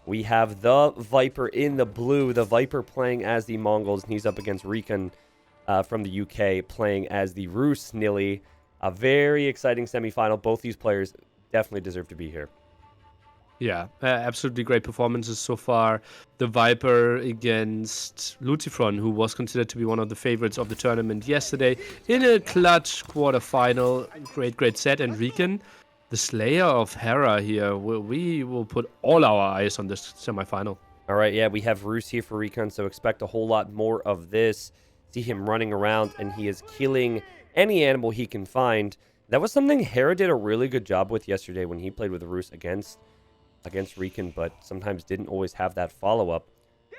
We have the Viper in the blue. The Viper playing as the Mongols, and he's up against Recon from the UK playing as the Rus Nili. A very exciting semifinal. Both these players definitely deserve to be here. Yeah, absolutely great performances so far. The Viper against Lutifron, who was considered to be one of the favorites of the tournament yesterday, in a clutch quarterfinal. Great set. And Recon, the Slayer of Hera here. We will put all our eyes on this semifinal. All right, yeah, we have Rus here for Recon, so expect a whole lot more of this. See him running around, and he is killing any animal he can find. That was something Hera did a really good job with yesterday when he played with Rus against Recon, but sometimes didn't always have that follow-up.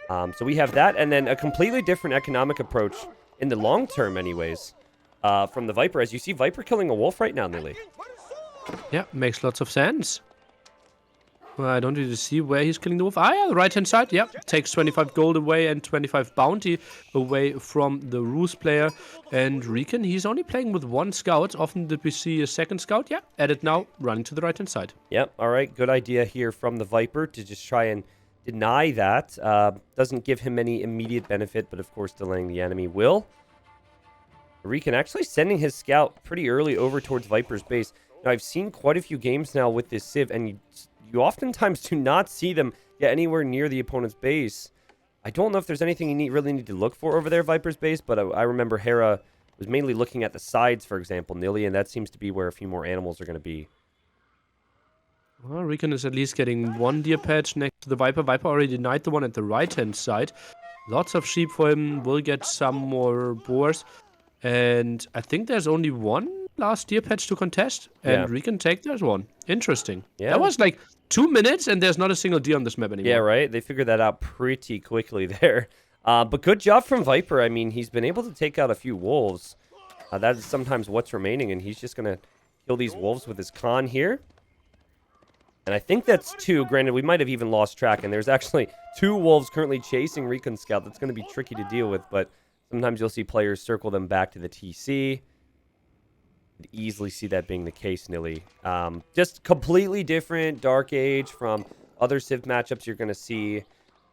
So we have that, and then a completely different economic approach in the long term anyways, from the Viper. As you see, Viper killing a wolf right now, Nili. Yeah, makes lots of sense. Well, I don't really see where he's killing the wolf. Ah, yeah, the right-hand side. Yeah, takes 25 gold away and 25 bounty away from the Rus player. And Recon, he's only playing with one scout. Often did we see a second scout? Yeah, added now, running to the right-hand side. Yep, all right. Good idea here from the Viper to just try and deny that. Doesn't give him any immediate benefit, but of course delaying the enemy will. Recon actually sending his scout pretty early over towards Viper's base. Now, I've seen quite a few games now with this Civ, and you oftentimes do not see them get anywhere near the opponent's base. I don't know if there's anything you really need to look for over there, Viper's base, but I remember Hera was mainly looking at the sides, for example, Nili, and that seems to be where a few more animals are going to be. Well, Recon is at least getting one deer patch next to the Viper. Viper already denied the one at the right-hand side. Lots of sheep for him. Will get some more boars. And I think there's only one last deer patch to contest. And Yeah. Recon take that one. Interesting. Yeah. That was like 2 minutes and there's not a single deer on this map anymore. Yeah, right? They figured that out pretty quickly there. But good job from Viper. I mean, he's been able to take out a few wolves. That is sometimes what's remaining, and he's just going to kill these wolves with his con here. And I think that's 2. Granted, we might have even lost track, and there's actually 2 wolves currently chasing Recon Scout. That's going to be tricky to deal with, but sometimes you'll see players circle them back to the TC. Could easily see that being the case, Nili. Just completely different Dark Age from other Civ matchups you're going to see.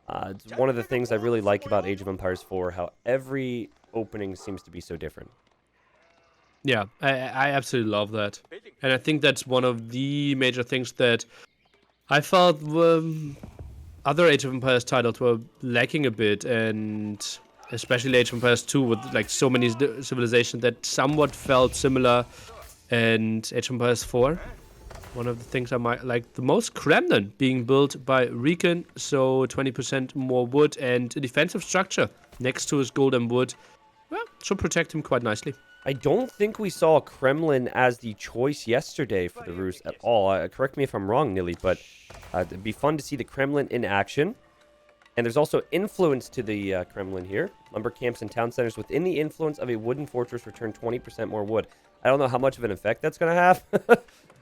It's one of the things I really like about Age of Empires 4, how every opening seems to be so different. Yeah, I absolutely love that. And I think that's one of the major things that I felt other Age of Empires titles were lacking a bit, and especially Age of Empires 2 with like so many civilizations that somewhat felt similar. And Age of Empires 4, one of the things I might like the most, Kremlin being built by Recon, so 20% more wood and a defensive structure next to his golden wood. Well, should protect him quite nicely. I don't think we saw Kremlin as the choice yesterday for the Rus at all. Correct me if I'm wrong, Nili, but it'd be fun to see the Kremlin in action. And there's also influence to the Kremlin here. Lumber camps and town centers within the influence of a wooden fortress return 20% more wood. I don't know how much of an effect that's going to have,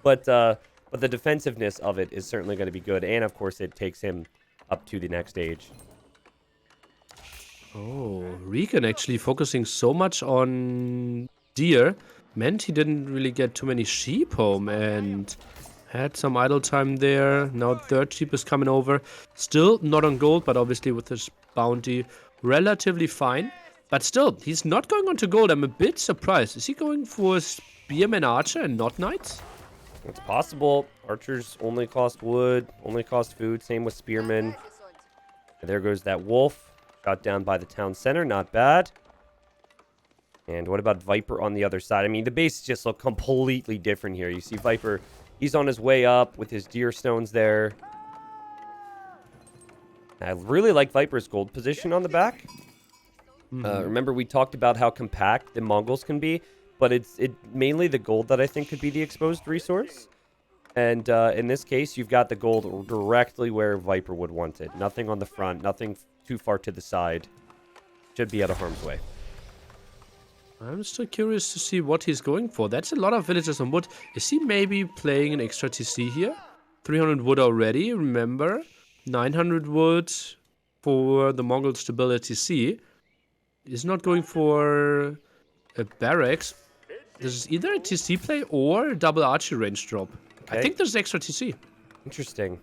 but the defensiveness of it is certainly going to be good. And, of course, it takes him up to the next stage. Oh, Recon actually focusing so much on deer meant he didn't really get too many sheep home and had some idle time there. Now third sheep is coming over. Still not on gold, but obviously with his bounty relatively fine. But still, he's not going on to gold. I'm a bit surprised. Is he going for Spearman Archer and not Knights? It's possible. Archers only cost wood, only cost food. Same with Spearmen. And there goes that wolf. Got down by the town center. Not bad. And what about Viper on the other side? I mean, the bases just look completely different here. You see Viper, he's on his way up with his deer stones there. I really like Viper's gold position on the back. Remember, we talked about how compact the Mongols can be, but it's mainly the gold that I think could be the exposed resource. And in this case, you've got the gold directly where Viper would want it. Nothing on the front, nothing too far to the side. Should be out of harm's way. I'm still curious to see what he's going for. That's a lot of villagers on wood. Is he maybe playing an extra TC here? 300 wood already, remember? 900 wood for the Mongols to build a TC. He's not going for a barracks. This is either a TC play or a double archery range drop. Okay. I think there's extra TC. Interesting.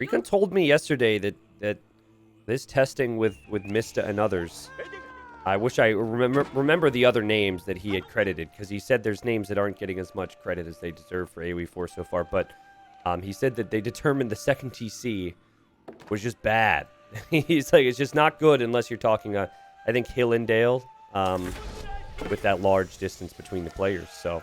Recon told me yesterday that this testing with Mista and others, I wish I remember the other names that he had credited, because he said there's names that aren't getting as much credit as they deserve for AoE4 so far, but he said that they determined the second TC was just bad. He's like, it's just not good unless you're talking, I think, Hillendale, with that large distance between the players, so...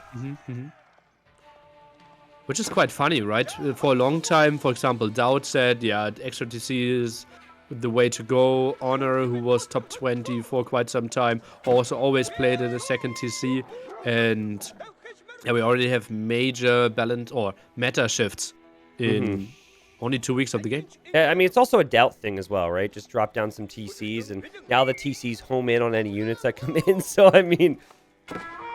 Which is quite funny, right? For a long time, for example, Dowd said, yeah, extra TC is the way to go. Honor, who was top 20 for quite some time, also always played in a second TC. And yeah, we already have major balance or meta shifts in only 2 weeks of the game. Yeah, I mean, it's also a doubt thing as well, right? Just drop down some TCs, and now the TCs home in on any units that come in. So, I mean...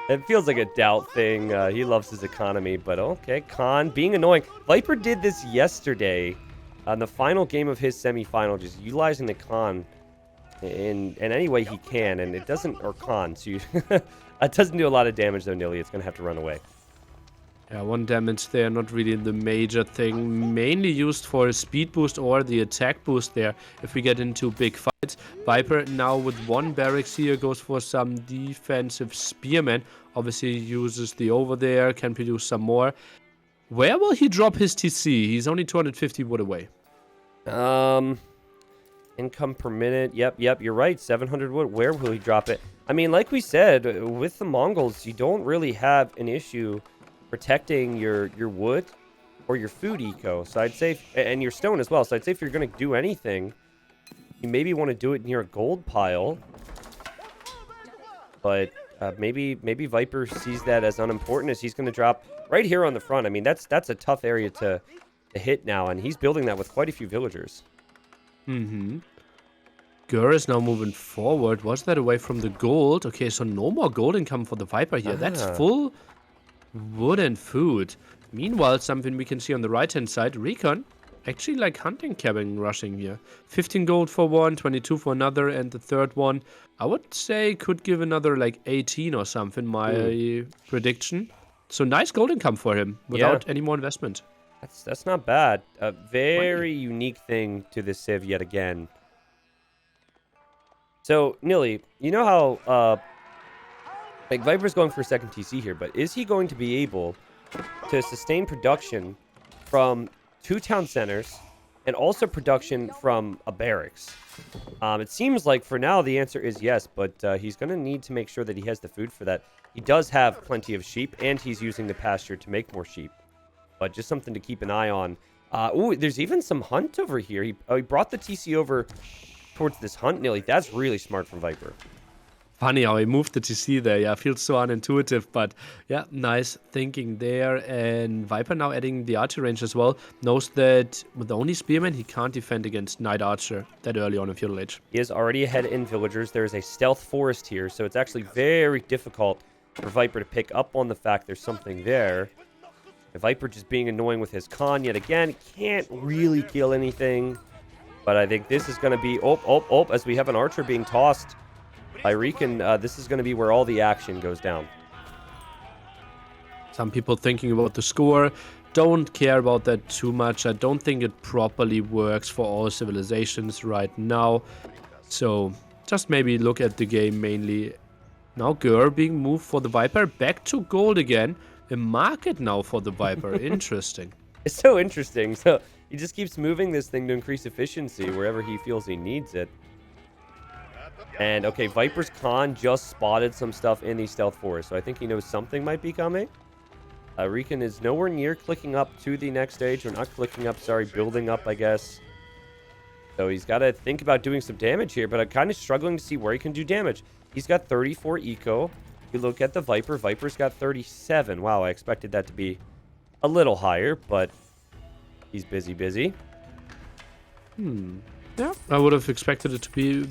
It feels like a doubt thing. He loves his economy, but okay. Khan being annoying. Viper did this yesterday on the final game of his semifinal, just utilizing the Khan in any way he can, and it doesn't, or Khan, so it doesn't do a lot of damage though, Nili. It's going to have to run away. Yeah, 1 damage there, not really the major thing. Mainly used for a speed boost or the attack boost there if we get into big fights. Viper now with 1 barracks here goes for some defensive spearmen. Obviously uses the over there, can produce some more. Where will he drop his TC? He's only 250 wood away. Income per minute. Yep, you're right. 700 wood. Where will he drop it? I mean, like we said, with the Mongols, you don't really have an issue protecting your wood or your food eco. So I'd say, and your stone as well. So I'd say if you're going to do anything, you maybe want to do it near a gold pile. But maybe Viper sees that as unimportant, as he's going to drop right here on the front. I mean, that's a tough area to hit now, and he's building that with quite a few villagers. Gur is now moving forward. Was that away from the gold? Okay, so no more gold income for the Viper here. That's full wood and food. Meanwhile, something we can see on the right-hand side, Recon actually like hunting cabin rushing here. 15 gold for one, 22 for another, and the third one, I would say, could give another like 18 or something, my prediction. So nice gold income for him without any more investment. That's not bad. A very unique thing to this Civ yet again. So, Nili, you know how like Viper's going for a second TC here, but is he going to be able to sustain production from 2 town centers and also production from a barracks? It seems like for now the answer is yes, but he's going to need to make sure that he has the food for that. He does have plenty of sheep, and he's using the pasture to make more sheep. But just something to keep an eye on. Ooh, there's even some hunt over here. He brought the TC over towards this hunt, Nili. That's really smart from Viper. Funny how he moved the TC there. Yeah, feels so unintuitive, but yeah, nice thinking there. And Viper now adding the archer range as well. Knows that with only spearmen, he can't defend against Knight Archer that early on in Feudal Age. He is already ahead in villagers. There is a stealth forest here, so it's actually very difficult for Viper to pick up on the fact there's something there. Viper just being annoying with his con yet again. Can't really kill anything. But I think this is going to be... Oh, as we have an archer being tossed by Recon, this is going to be where all the action goes down. Some people thinking about the score. Don't care about that too much. I don't think it properly works for all civilizations right now. So just maybe look at the game mainly. Now Gur being moved for the Viper. Back to gold again. A market now for the Viper. Interesting. It's so interesting. So he just keeps moving this thing to increase efficiency wherever he feels he needs it. And okay, Viper's con just spotted some stuff in the stealth forest, so I think he knows something might be coming. Recon is nowhere near clicking up to the next stage, or not clicking up, sorry, building up, I guess. So he's got to think about doing some damage here, but I'm kind of struggling to see where he can do damage. He's got 34 eco. You look at the Viper. Viper's got 37. Wow, I expected that to be a little higher, but he's busy. Yeah, I would have expected it to be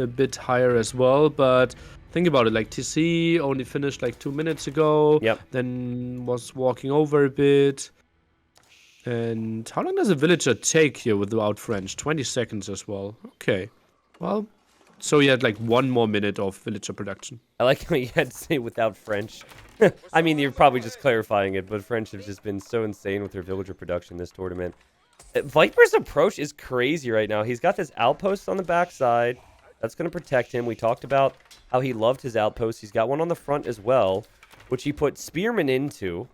a bit higher as well, but think about it, like TC only finished like 2 minutes ago, then was walking over a bit. And how long does a villager take here without French? 20 seconds as well. Okay, well, so you had like 1 more minute of villager production. I like how you had to say without French. I mean, you're probably just clarifying it, but French have just been so insane with their villager production this tournament. Viper's approach is crazy right now. He's got this outpost on the backside. That's going to protect him. We talked about how he loved his outpost. He's got one on the front as well, which he put Spearmen into,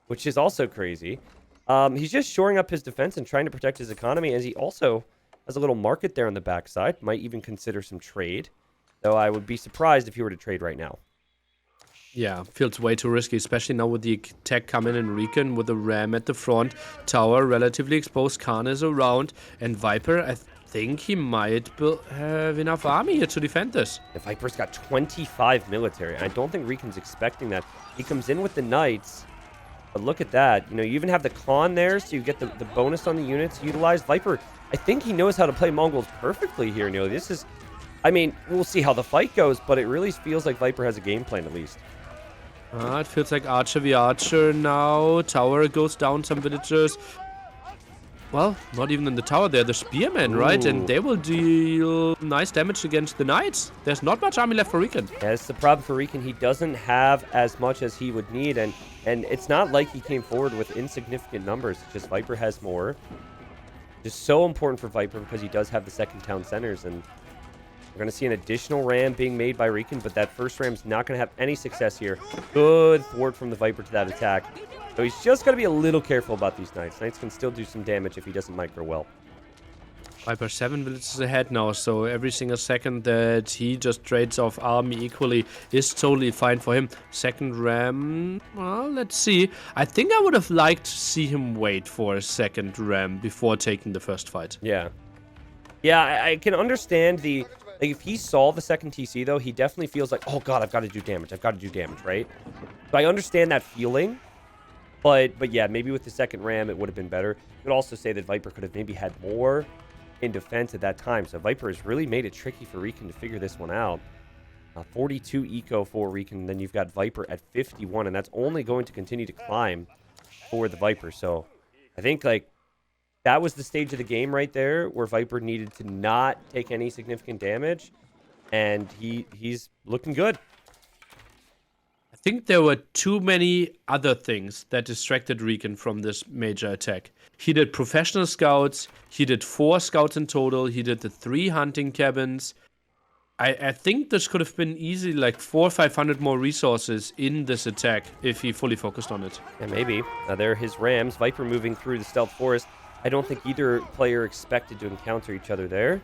which is also crazy. He's just shoring up his defense and trying to protect his economy, as he also has a little market there on the backside. Might even consider some trade, though I would be surprised if he were to trade right now. Yeah, feels way too risky, especially now with the tech coming in Recon with the Ram at the front. Tower relatively exposed, Khan is around, and Viper, I think he might have enough army here to defend this. The Viper's got 25 military. I don't think Recon's expecting that. He comes in with the Knights, but look at that. You know, you even have the Khan there, so you get the bonus on the units utilized. Viper, I think he knows how to play Mongols perfectly here, Nili. This is, I mean, we'll see how the fight goes, but it really feels like Viper has a game plan at least. It feels like Archer v Archer now. Tower goes down some villagers. Well, not even in the tower, they're the spearmen, right? And they will deal nice damage against the knights. There's not much army left for Recon. Yeah, that's the problem for Recon. He doesn't have as much as he would need, and it's not like he came forward with insignificant numbers. It's just Viper has more. Just so important for Viper because he does have the second town centers, and we're going to see an additional ram being made by Recon, but that first ram's not going to have any success here. Good thwart from the Viper to that attack. So he's just got to be a little careful about these Knights. Knights can still do some damage if he doesn't micro well. Viper 7 villages ahead now, so every single second that he just trades off army equally is totally fine for him. Second ram, well, let's see. I think I would have liked to see him wait for a second ram before taking the first fight. Yeah. Yeah, I can understand the... Like, if he saw the second TC, though, he definitely feels like, oh, God, I've got to do damage. I've got to do damage, right? So I understand that feeling. But yeah, maybe with the second ram, it would have been better. You could also say that Viper could have maybe had more in defense at that time. So Viper has really made it tricky for Recon to figure this one out. 42 eco for Recon. Then you've got Viper at 51. And that's only going to continue to climb for the Viper. So I think, like, that was the stage of the game right there where Viper needed to not take any significant damage, and he's looking good. I think there were too many other things that distracted Recon from this major attack. He did professional scouts, he did 4 scouts in total, he did the 3 hunting cabins. I think this could have been easily like 400 or 500 more resources in this attack if he fully focused on it. Yeah, maybe. There are his rams. Viper moving through the stealth forest. I don't think either player expected to encounter each other there.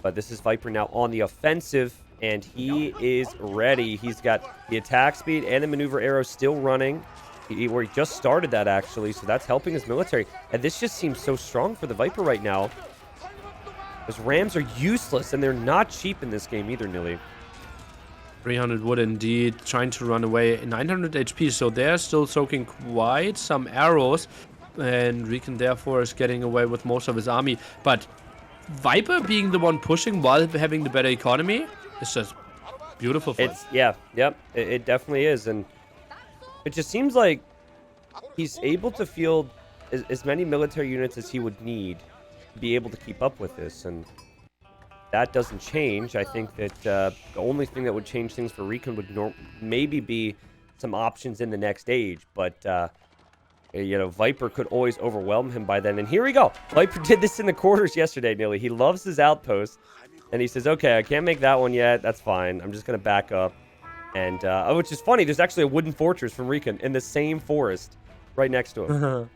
But this is Viper now on the offensive, and he is ready. He's got the attack speed and the maneuver arrow still running, where he just started that, actually, so that's helping his military. And this just seems so strong for the Viper right now. Those rams are useless, and they're not cheap in this game either, Nili. 300 wood indeed, trying to run away. 900 HP, so they're still soaking quite some arrows. And Recon therefore is getting away with most of his army. But Viper being the one pushing while having the better economy is just beautiful for him. It definitely is. And it just seems like he's able to field as many military units as he would need to be able to keep up with this. And that doesn't change. I think that the only thing that would change things for Recon would maybe be some options in the next stage. But you know, Viper could always overwhelm him by then. And here we go. Viper did this in the quarters yesterday, Nili. He loves his outpost. And he says, okay, I can't make that one yet. That's fine. I'm just going to back up. And, which is funny. There's actually a wooden fortress from Recon in the same forest right next to him.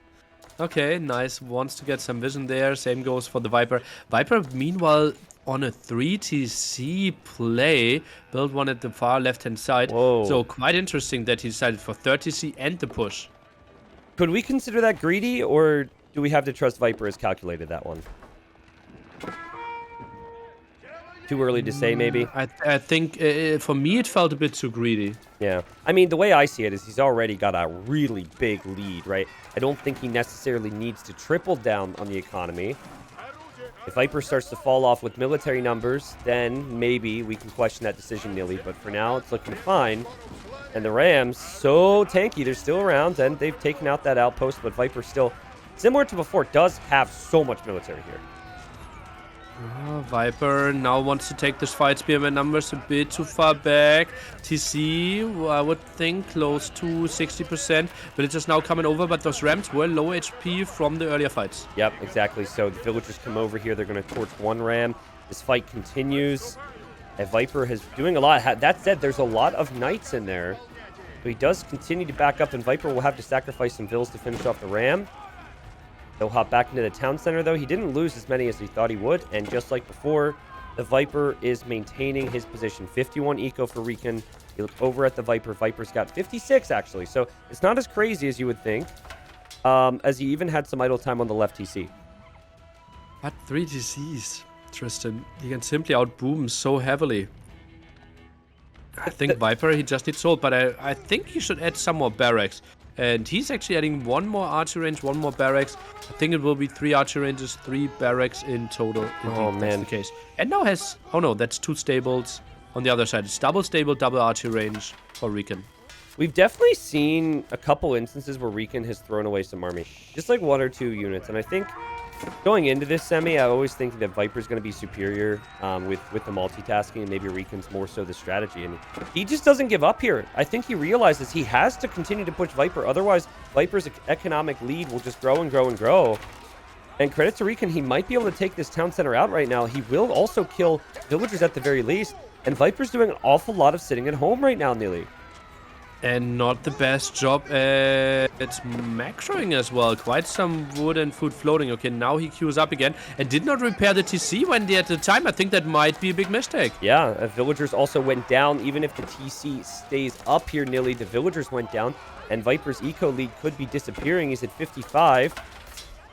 Okay, nice. Wants to get some vision there. Same goes for the Viper. Viper, meanwhile, on a 3TC play, built one at the far left-hand side. Whoa. So quite interesting that he decided for 30C and the push. Could we consider that greedy, or do we have to trust Viper has calculated that one? Too early to say, maybe? I think, for me, it felt a bit too greedy. Yeah. I mean, the way I see it is he's already got a really big lead, right? I don't think he necessarily needs to triple down on the economy. If Viper starts to fall off with military numbers, then maybe we can question that decision, Nili. But for now, it's looking fine. And the Rams, so tanky. They're still around, and they've taken out that outpost. But Viper still, similar to before, does have so much military here. Viper now wants to take this fight. Spearman numbers a bit too far back. TC, I would think, close to 60%. Villagers now coming over, but those ramps were low HP from the earlier fights. Yep, exactly. So the villagers come over here. They're going to torch one ram. This fight continues. And Viper is doing a lot. That said, there's a lot of knights in there. So he does continue to back up, and Viper will have to sacrifice some vills to finish off the ram. He'll hop back into the town center, though. He didn't lose as many as he thought he would. And just like before, the Viper is maintaining his position. 51 eco for Recon. You look over at the Viper. Viper's got 56, actually. So it's not as crazy as you would think. As he even had some idle time on the left TC. But 3 TCs, Tristan. He can simply outboom so heavily. I think Viper, he just needs ult, but I think he should add some more barracks. And he's actually adding one more archer range, one more barracks. I think it will be 3 archer ranges, 3 barracks in total. Oh, man. That's the case. And now has... Oh, no, that's 2 stables on the other side. It's double stable, double archer range for Recon. We've definitely seen a couple instances where Recon has thrown away some army. Just like 1 or 2 units. And I think going into this semi, I always think that Viper's going to be superior with the multitasking, and maybe Recon's more so the strategy. And he just doesn't give up here. I think he realizes he has to continue to push Viper. Otherwise, Viper's economic lead will just grow and grow and grow. And credit to Recon, he might be able to take this town center out right now. He will also kill villagers at the very least. And Viper's doing an awful lot of sitting at home right now, Nili. And not the best job at macroing as well. Quite some wood and food floating. Okay, now he queues up again and did not repair the TC when they had the time. I think that might be a big mistake. Yeah, villagers also went down. Even if the TC stays up here, Nili, the villagers went down. And Viper's eco lead could be disappearing. He's at 55.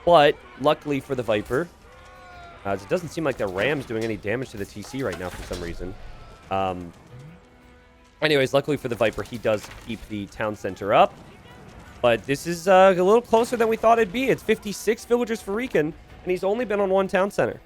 But luckily for the Viper, it doesn't seem like the Ram's doing any damage to the TC right now for some reason. Anyways, luckily for the Viper, he does keep the town center up. But this is a little closer than we thought it'd be. It's 56 villagers for Recon, and he's only been on 1 town center.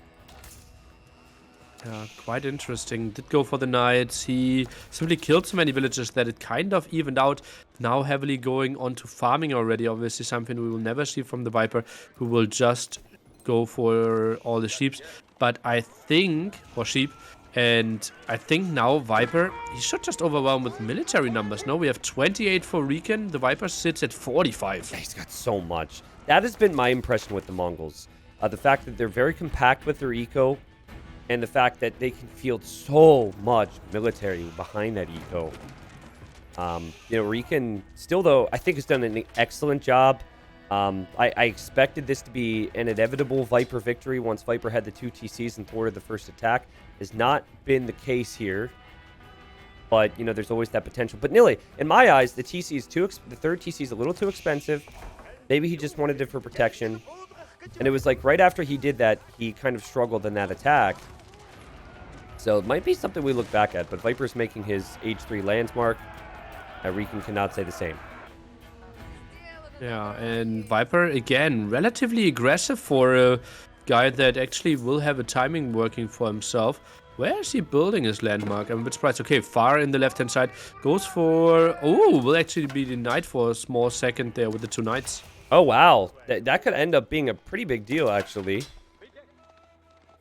Quite interesting. Did go for the knights. He simply killed so many villagers that it kind of evened out. Now heavily going on to farming already. Obviously something we will never see from the Viper, who will just go for all the sheeps. But I think, for sheep, and I think now Viper, he should just overwhelm with military numbers. No, we have 28 for Recon. The Viper sits at 45. Yeah, he's got so much. That has been my impression with the Mongols. The fact that they're very compact with their eco, and the fact that they can field so much military behind that eco. Recon still, though, I think has done an excellent job. I expected this to be an inevitable Viper victory once Viper had the 2 TCs and thwarted the first attack. Has not been the case here. But, there's always that potential. But Nili, in my eyes, the TC is the third TC is a little too expensive. Maybe he just wanted it for protection. And it was like right after he did that, he kind of struggled in that attack. So it might be something we look back at. But Viper's making his Age 3 lands mark. Recon cannot say the same. Yeah, and Viper, again, relatively aggressive for a guy that actually will have a timing working for himself. Where is he building his landmark? I'm a bit surprised. Okay, far in the left-hand side. Goes for... Oh, will actually be the knight for a small second there with the 2 knights. Oh, wow. That could end up being a pretty big deal, actually.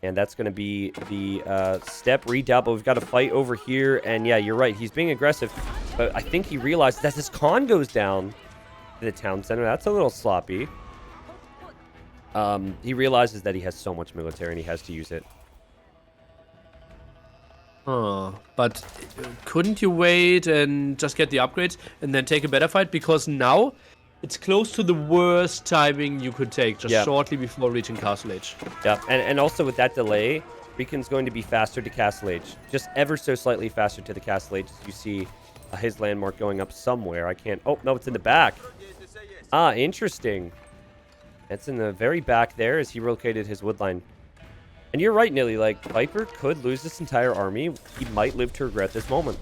And that's going to be the step redoubt. But we've got a fight over here. And yeah, you're right. He's being aggressive. But I think he realized that his con goes down to the town center. That's a little sloppy. He realizes that he has so much military and he has to use it. But couldn't you wait and just get the upgrades and then take a better fight? Because now it's close to the worst timing you could take, just shortly before reaching Castle Age. Yeah, and also with that delay, Recon's going to be faster to Castle Age. Just ever so slightly faster to the Castle Age as you see his landmark going up somewhere. I can't... Oh, no, it's in the back. Ah, interesting. It's in the very back there as he relocated his woodline. And you're right, Nili. Like, Viper could lose this entire army. He might live to regret this moment.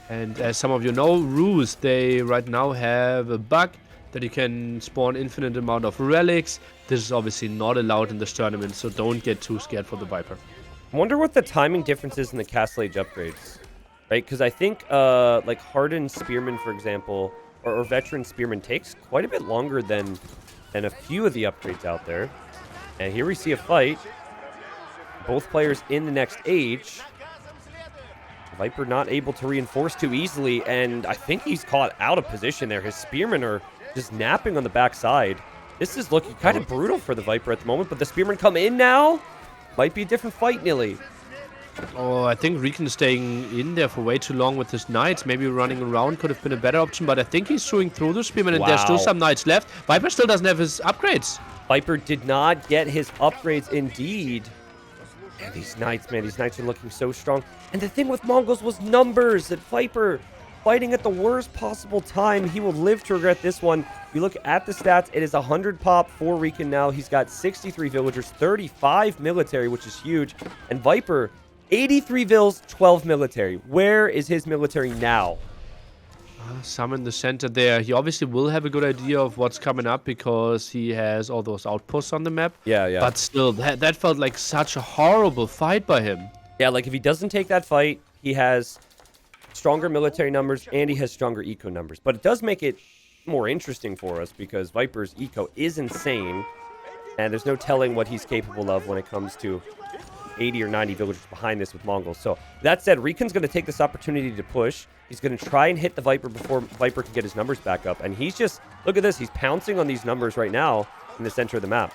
And as some of you know, Ruse, they right now have a bug that you can spawn infinite amount of relics. This is obviously not allowed in this tournament, so don't get too scared for the Viper. I wonder what the timing difference is in the Castle Age upgrades. Right? Because I think, like, Hardened Spearman, for example, or Veteran Spearman takes quite a bit longer than a few of the upgrades out there. And here we see a fight. Both players in the next age. Viper not able to reinforce too easily, and I think he's caught out of position there. His spearmen are just napping on the backside. This is looking kind of brutal for the Viper at the moment, but the spearmen come in now. Might be a different fight, Nili. Oh, I think Recon staying in there for way too long with his knights. Maybe running around could have been a better option, but I think he's chewing through the spearmen, and there's still some knights left. Viper still doesn't have his upgrades. Viper did not get his upgrades indeed. And these knights, man, these knights are looking so strong. And the thing with Mongols was numbers. That Viper fighting at the worst possible time. He will live to regret this one. You look at the stats, it is 100 pop for Recon now. He's got 63 villagers, 35 military, which is huge. And Viper, 83 vills, 12 military. Where is his military now? Some in the center there. He obviously will have a good idea of what's coming up because he has all those outposts on the map. Yeah. But still, that felt like such a horrible fight by him. Yeah, like if he doesn't take that fight, he has stronger military numbers and he has stronger eco numbers. But it does make it more interesting for us because Viper's eco is insane. And there's no telling what he's capable of when it comes to 80 or 90 villagers behind this with Mongols. So that said, Recon's going to take this opportunity to push. He's going to try and hit the Viper before Viper can get his numbers back up. And he's just, look at this, he's pouncing on these numbers right now in the center of the map.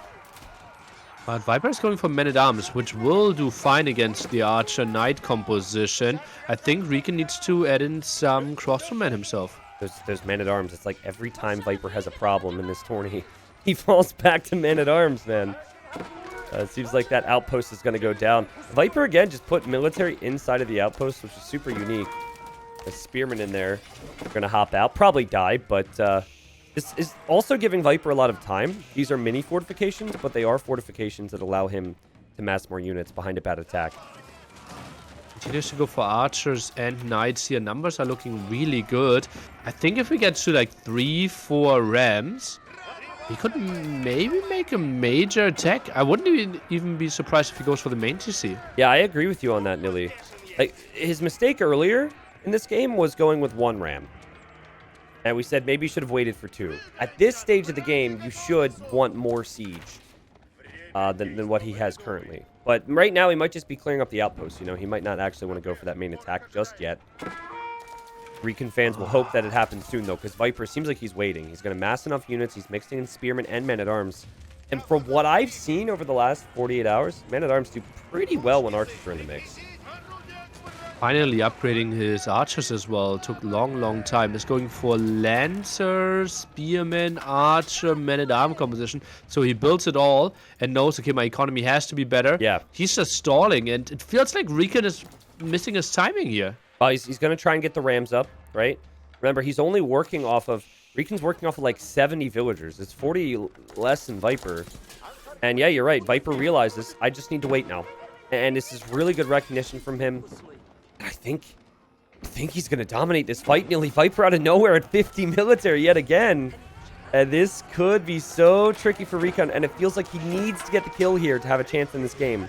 But Viper is going for men-at-arms, which will do fine against the Archer-Knight composition. I think Recon needs to add in some crossbowmen himself. Those men-at-arms, it's like every time Viper has a problem in this tourney, he falls back to men-at-arms, man. It seems like that outpost is going to go down. Viper, again, just put military inside of the outpost, which is super unique. A spearman in there. Going to hop out. Probably die, but this is also giving Viper a lot of time. These are mini fortifications, but they are fortifications that allow him to mass more units behind a bad attack. Continues to go for archers and knights here. Numbers are looking really good. I think if we get to like 3-4 rams, he could maybe make a major attack. I wouldn't even be surprised if he goes for the main TC. Yeah, I agree with you on that, Nili. Like, his mistake earlier in this game was going with 1 ram. And we said maybe you should have waited for 2. At this stage of the game, you should want more siege than what he has currently. But right now, he might just be clearing up the outposts. You know, he might not actually want to go for that main attack just yet. Recon fans will hope that it happens soon, though, because Viper seems like he's waiting. He's going to mass enough units. He's mixing in spearmen and men-at-arms. And from what I've seen over the last 48 hours, men-at-arms do pretty well when archers are in the mix. Finally upgrading his archers as well. Took long time. He's going for lancer, spearman, archer, men-at-arm composition. So he builds it all and knows, okay, my economy has to be better. Yeah. He's just stalling, and it feels like Recon is missing his timing here. He's going to try and get the rams up, right? Remember, he's only working off of... Recon's working off of like 70 villagers. It's 40 less than Viper. And yeah, you're right. Viper realizes, I just need to wait now. And this is really good recognition from him. I think he's going to dominate this fight. Nearly Viper out of nowhere at 50 military yet again. And this could be so tricky for Recon. And it feels like he needs to get the kill here to have a chance in this game.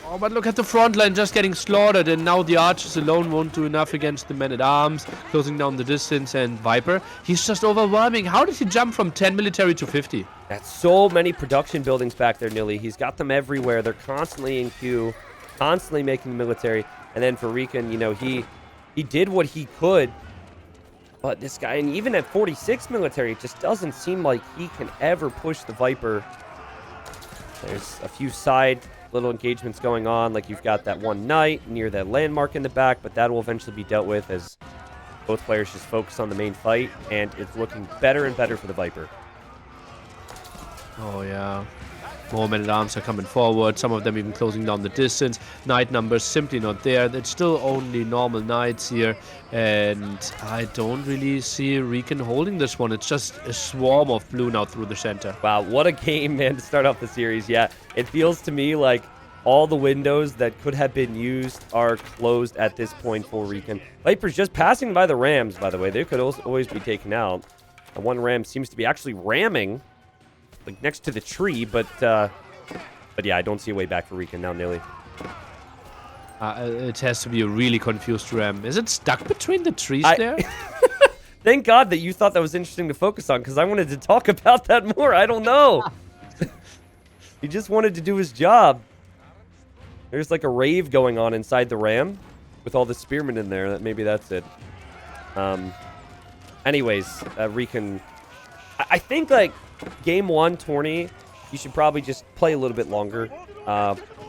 Oh, but look at the front line just getting slaughtered, and now the archers alone won't do enough against the men-at-arms, closing down the distance, and Viper, he's just overwhelming. How did he jump from 10 military to 50? That's so many production buildings back there, Nili. He's got them everywhere. They're constantly in queue, constantly making military. And then for Recon, you know, he did what he could. But this guy, and even at 46 military, it just doesn't seem like he can ever push the Viper. There's a few side little engagements going on, like you've got that one knight near that landmark in the back, but that will eventually be dealt with as both players just focus on the main fight, and it's looking better and better for the Viper. Oh yeah, more men-at-arms are coming forward, some of them even closing down the distance. Knight numbers simply not there. It's still only normal knights here, and I don't really see Recon holding this one. It's just a swarm of blue now through the center. Wow, what a game, man, to start off the series. Yeah, it feels to me like all the windows that could have been used are closed at this point for Recon. Viper's just passing by the rams, by the way. They could always be taken out. And one ram seems to be actually ramming like next to the tree, but yeah, I don't see a way back for Recon now, Nili. It has to be a really confused ram. Is it stuck between the trees there? Thank God that you thought that was interesting to focus on, because I wanted to talk about that more. I don't know. He just wanted to do his job. There's like a rave going on inside the Ram with all the spearmen in there. Maybe that's it. Anyways, Recon. I think like game 1 tourney, you should probably just play a little bit longer.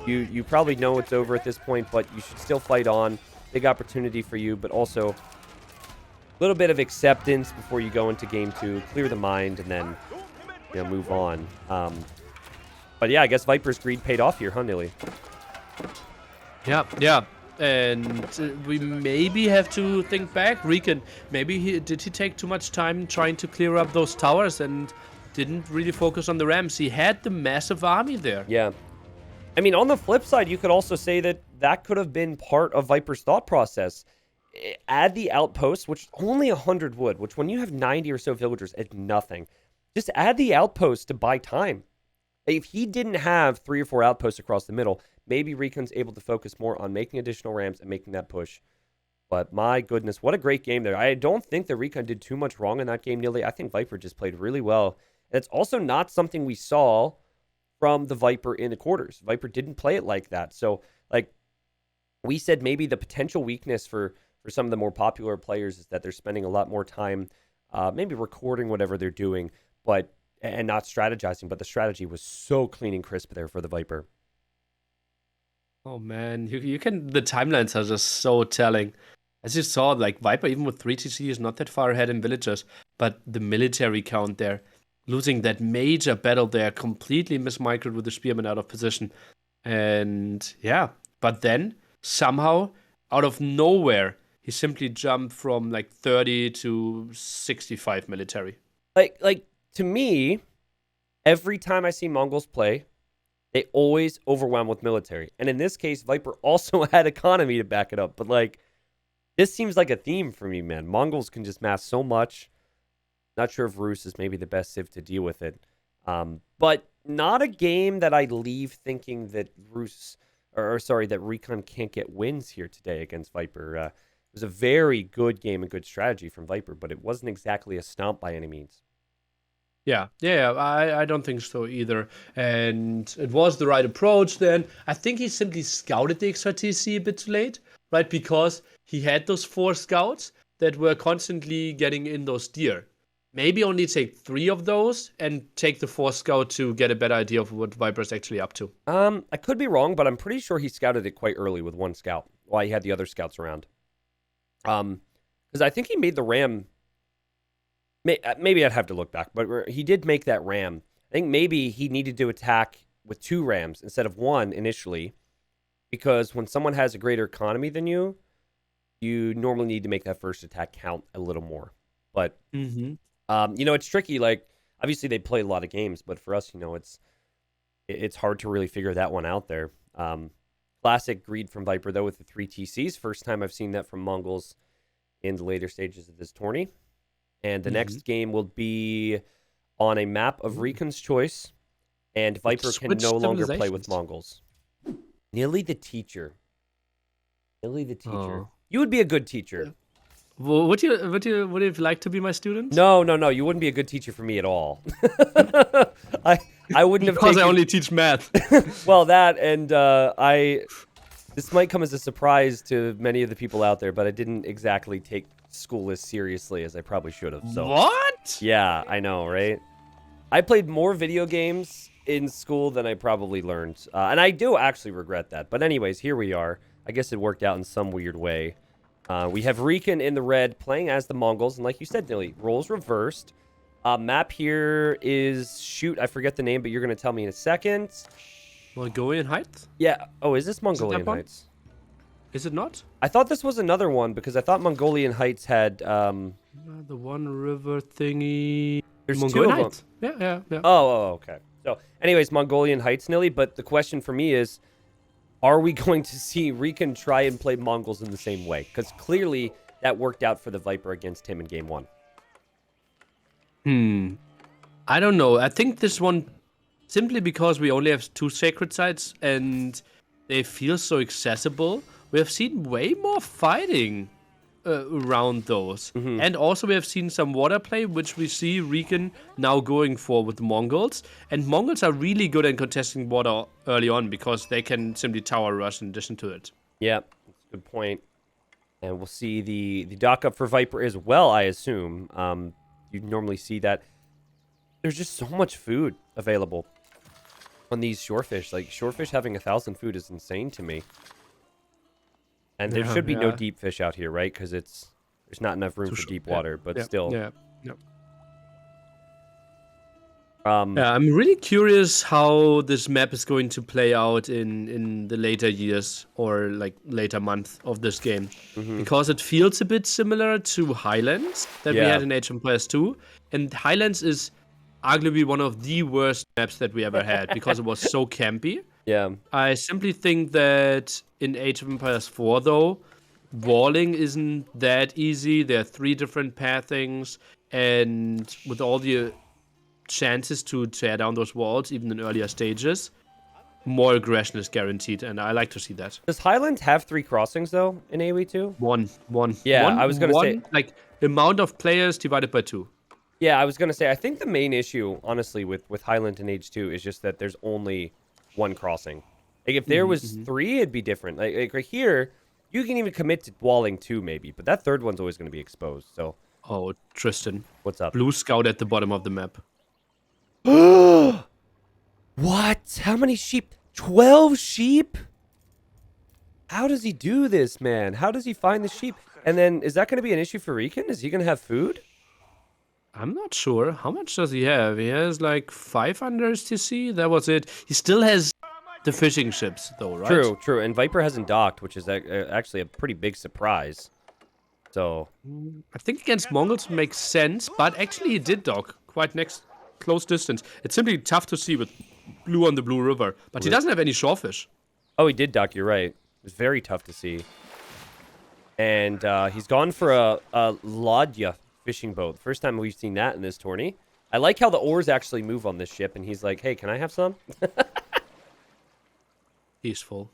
You probably know it's over at this point, but you should still fight on. Big opportunity for you, but also a little bit of acceptance before you go into game 2. Clear the mind and then move on. But yeah, I guess Viper's greed paid off here, huh, Nili? Yeah. And we maybe have to think back. Recon, maybe did he take too much time trying to clear up those towers and didn't really focus on the Rams? He had the massive army there. Yeah. I mean, on the flip side, you could also say that could have been part of Viper's thought process. Add the outposts, which only 100 would, which when you have 90 or so villagers, it's nothing. Just add the outposts to buy time. If he didn't have 3 or 4 outposts across the middle, maybe Recon's able to focus more on making additional Rams and making that push. But my goodness, what a great game there. I don't think that Recon did too much wrong in that game, Nili. I think Viper just played really well. And it's also not something we saw from the Viper in the quarters. Viper didn't play it like that. So, like, we said maybe the potential weakness for some of the more popular players is that they're spending a lot more time maybe recording whatever they're doing, and not strategizing. But the strategy was so clean and crisp there for the Viper. Oh man, you can. The timelines are just so telling. As you saw, like Viper, even with 3 TC, is not that far ahead in villagers, but the military count there, losing that major battle there, completely mismicroed with the spearman out of position, and yeah. But then somehow, out of nowhere, he simply jumped from like 30 to 65 military. Like to me, every time I see Mongols play, they always overwhelm with military. And in this case, Viper also had economy to back it up. But, like, this seems like a theme for me, man. Mongols can just mass so much. Not sure if Rus is maybe the best civ to deal with it. But not a game that I leave thinking that that Recon can't get wins here today against Viper. It was a very good game and good strategy from Viper, but it wasn't exactly a stomp by any means. Yeah, I don't think so either. And it was the right approach then. I think he simply scouted the extra TC a bit too late, right? Because he had those 4 scouts that were constantly getting in those deer. Maybe only take 3 of those and take the 4th scout to get a better idea of what Viper's actually up to. I could be wrong, but I'm pretty sure he scouted it quite early with 1 scout while he had the other scouts around. Because I think he made the Ram. Maybe I'd have to look back, but he did make that Ram. I think maybe he needed to attack with 2 Rams instead of 1 initially, because when someone has a greater economy than you, you normally need to make that first attack count a little more. But, it's tricky. Like, obviously they play a lot of games, but for us, it's hard to really figure that one out there. Classic greed from Viper, though, with the 3 TCs. First time I've seen that from Mongols in the later stages of this tourney. And the next game will be on a map of Recon's choice, and Viper can no longer play with Mongols. Nili the teacher. Oh. You would be a good teacher. Well, would you like to be my student? No. You wouldn't be a good teacher for me at all. I wouldn't have because I only teach math. Well, that and this might come as a surprise to many of the people out there, but I didn't exactly take school as seriously as I probably should have. So what? Yeah, I know, right? I played more video games in school than I probably learned, and I do actually regret that. But anyways, here we are. I guess it worked out in some weird way. We have Recon in the red playing as the Mongols, and like you said, Nili, roles reversed. Map here is, shoot, I forget the name, but you're going to tell me in a second. Mongolian Heights? Yeah. Oh, is this Mongolian Heights? Is it not? I thought this was another one because I thought Mongolian Heights had the one river thingy. There's Mongolian 2 of Heights. them. Yeah. Oh, okay. So, anyways, Mongolian Heights, Nili. But the question for me is, are we going to see Recon try and play Mongols in the same way? Because clearly that worked out for the Viper against him in game 1. I don't know. I think this one, simply because we only have 2 sacred sites and they feel so accessible, we have seen way more fighting around those. Mm-hmm. And also we have seen some water play, which we see Recon now going for with the Mongols. And Mongols are really good at contesting water early on because they can simply tower rush in addition to it. Yeah, that's a good point. And we'll see the dock up for Viper as well, I assume. You normally see that. There's just so much food available on these shorefish. Like, shorefish having 1,000 food is insane to me. And there should be no deep fish out here, right? Because there's not enough room for deep water, but still. Yeah. Yeah, I'm really curious how this map is going to play out in the later years or like later month of this game, because it feels a bit similar to Highlands that we had in Age of Empires 2, and Highlands is arguably one of the worst maps that we ever had because it was so campy. Yeah. I simply think that in Age of Empires 4, though, walling isn't that easy. There are 3 different pathings, and with all the chances to tear down those walls, even in earlier stages, more aggression is guaranteed, and I like to see that. Does Highlands have 3 crossings, though, in AoE2? One. Yeah, I was going to say... Like, amount of players divided by 2. Yeah, I was going to say, I think the main issue, honestly, with Highland and H2 is just that there's only 1 crossing. Like, if there was 3, it'd be different. Like right here, you can even commit to walling 2, maybe, but that 3rd one's always going to be exposed, so... Oh, Tristan. What's up? Blue scout at the bottom of the map. What? How many sheep? 12 sheep? How does he do this, man? How does he find the sheep? And then, is that going to be an issue for Recon? Is he going to have food? I'm not sure. How much does he have? He has like 500 STC. That was it. He still has the fishing ships, though, right? True. And Viper hasn't docked, which is actually a pretty big surprise. So... I think against Mongols makes sense, but actually he did dock quite close distance. It's simply tough to see with blue on the Blue River, but he doesn't have any shorefish. Oh, he did dock, you're right. It was very tough to see. And he's gone for a Ladya fishing boat. First time we've seen that in this tourney. I like how the oars actually move on this ship, and he's like, hey, can I have some? Peaceful.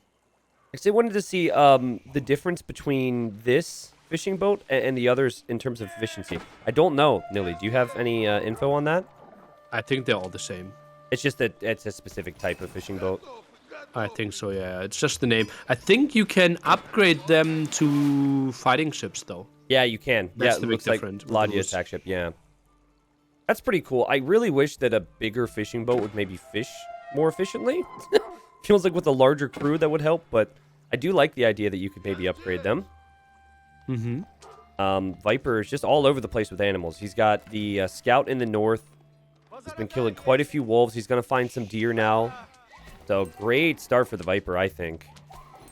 I actually wanted to see the difference between this fishing boat and the others in terms of efficiency. I don't know, Nili. Do you have any info on that? I think they're all the same. It's just that it's a specific type of fishing boat. I think so, yeah. It's just the name. I think you can upgrade them to fighting ships, though. Yeah, you can. That's yeah, the it big looks like difference. Ladya attack ship, yeah. That's pretty cool. I really wish that a bigger fishing boat would maybe fish more efficiently. Feels like with a larger crew that would help, but I do like the idea that you could maybe upgrade them. Viper is just all over the place with animals. He's got the scout in the north. He's been killing quite a few wolves. He's going to find some deer now. So great start for the Viper, I think.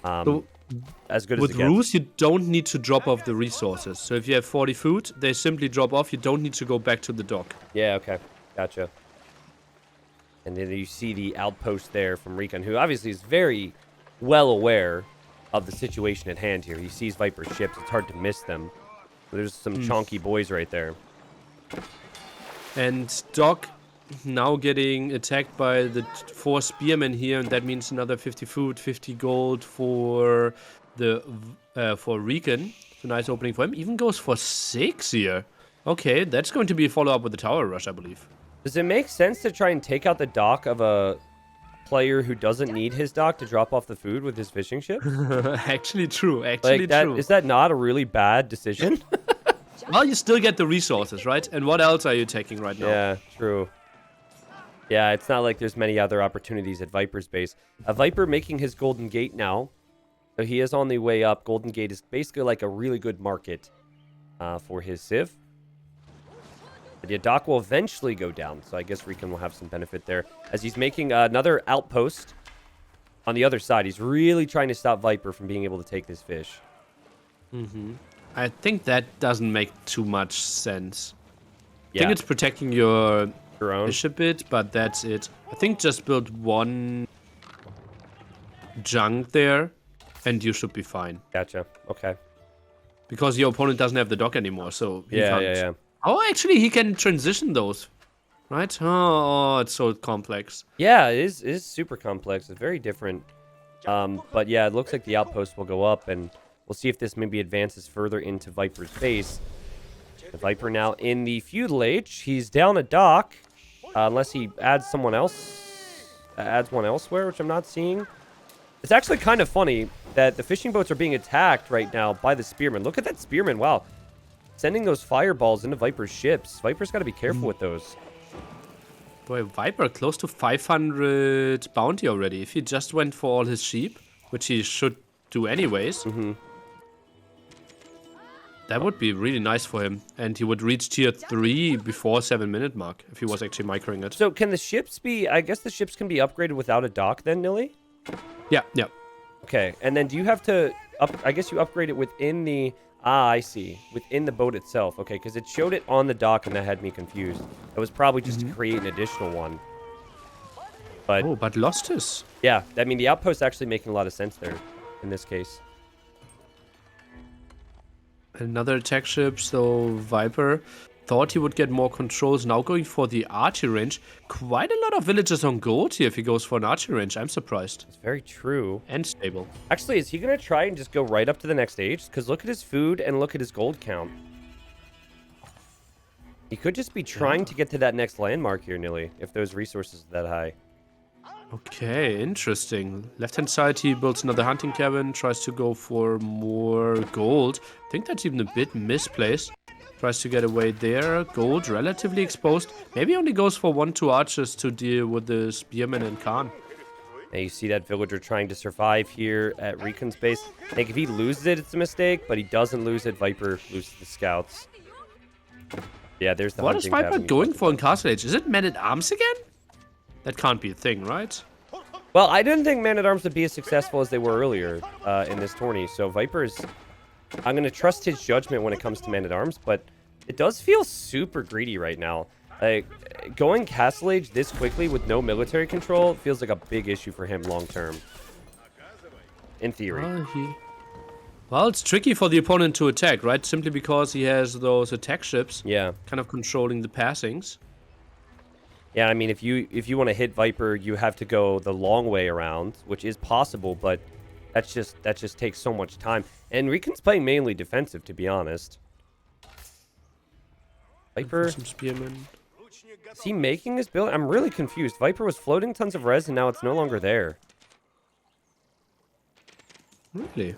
As good as it With gets. Ruse, you don't need to drop off the resources. So if you have 40 food, they simply drop off. You don't need to go back to the dock. Yeah, okay. Gotcha. And then you see the outpost there from Recon, who obviously is very well aware of the situation at hand here. He sees Viper ships. It's hard to miss them. There's some chonky boys right there. And Doc now getting attacked by the 4 spearmen here, and that means another 50 food, 50 gold for the for Recon. It's a nice opening for him. Even goes for 6 here. Okay, that's going to be a follow-up with the tower rush, I believe. Does it make sense to try and take out the dock of a player who doesn't need his dock to drop off the food with his fishing ship? Actually true. Actually like that, true. is that not a really bad decision? Well, you still get the resources, right? And what else are you taking right now? Yeah, true. Yeah, it's not like there's many other opportunities at Viper's base. Viper making his Golden Gate now. So he is on the way up. Golden Gate is basically like a really good market for his Civ. But yeah, dock will eventually go down. So I guess Recon will have some benefit there. As he's making another outpost on the other side. He's really trying to stop Viper from being able to take this fish. I think that doesn't make too much sense. Yeah. I think it's protecting your own. fish a bit, but that's it. I think just build 1 junk there, and you should be fine. Gotcha. Okay. Because your opponent doesn't have the dock anymore, so he can't. Yeah. Oh, actually, he can transition those, right? Oh, it's so complex. Yeah, it is super complex. It's very different. But yeah, it looks like the outpost will go up, and We'll see if this maybe advances further into Viper's base. The Viper now in the feudal age. He's down a dock, unless he adds someone else, adds one elsewhere, which I'm not seeing. It's actually kind of funny that the fishing boats are being attacked right now by the spearmen. Look at that spearman. Wow. Sending those fireballs into Viper's ships. Viper's got to be careful with those. Boy, Viper close to 500 bounty already. If he just went for all his sheep, which he should do anyways, that would be really nice for him. And he would reach tier 3 before 7-minute mark if he was actually microing it. So can the ships be... I guess the ships can be upgraded without a dock then, Nili? Yeah, yeah. Okay, and then do you have to... I guess you upgrade it within the... Ah, I see. Within the boat itself. Okay, because it showed it on the dock and that had me confused. It was probably just to create an additional one. But... Oh, but lost his. Yeah, I mean, the outpost's actually making a lot of sense there in this case. Another attack ship, so Viper thought he would get more controls. Now going for the archery range. Quite a lot of villagers on gold here if he goes for an archery range. I'm surprised. It's very true. And stable. Actually, is he going to try and just go right up to the next stage? Because look at his food and look at his gold count. He could just be trying to get to that next landmark here, Nili, if those resources are that high. Okay, interesting. Left-hand side, he builds another hunting cabin, tries to go for more gold. I think that's even a bit misplaced. Tries to get away there. Gold relatively exposed. Maybe only goes for 1-2 archers to deal with the spearmen and Khan. And you see that villager trying to survive here at Recon's base. I think if he loses it, it's a mistake, but he doesn't lose it. Viper loses the scouts. Yeah, there's the What is hunting Viper cabin. going for in Castle Age? Is it men-at-arms again? That can't be a thing, right? Well, I didn't think Man-at-Arms would be as successful as they were earlier in this tourney. So Viper's... I'm going to trust his judgment when it comes to Man-at-Arms, but it does feel super greedy right now. Like, going Castle Age this quickly with no military control feels like a big issue for him long-term. In theory. Well, it's tricky for the opponent to attack, right? Simply because he has those attack ships. Yeah. Kind of controlling the passings. Yeah, I mean, if you want to hit Viper, you have to go the long way around, which is possible, but that just takes so much time. And Recon's playing mainly defensive, to be honest. Viper, Some spearmen. is he making his build? I'm really confused. Viper was floating tons of res, and now it's no longer there. Really?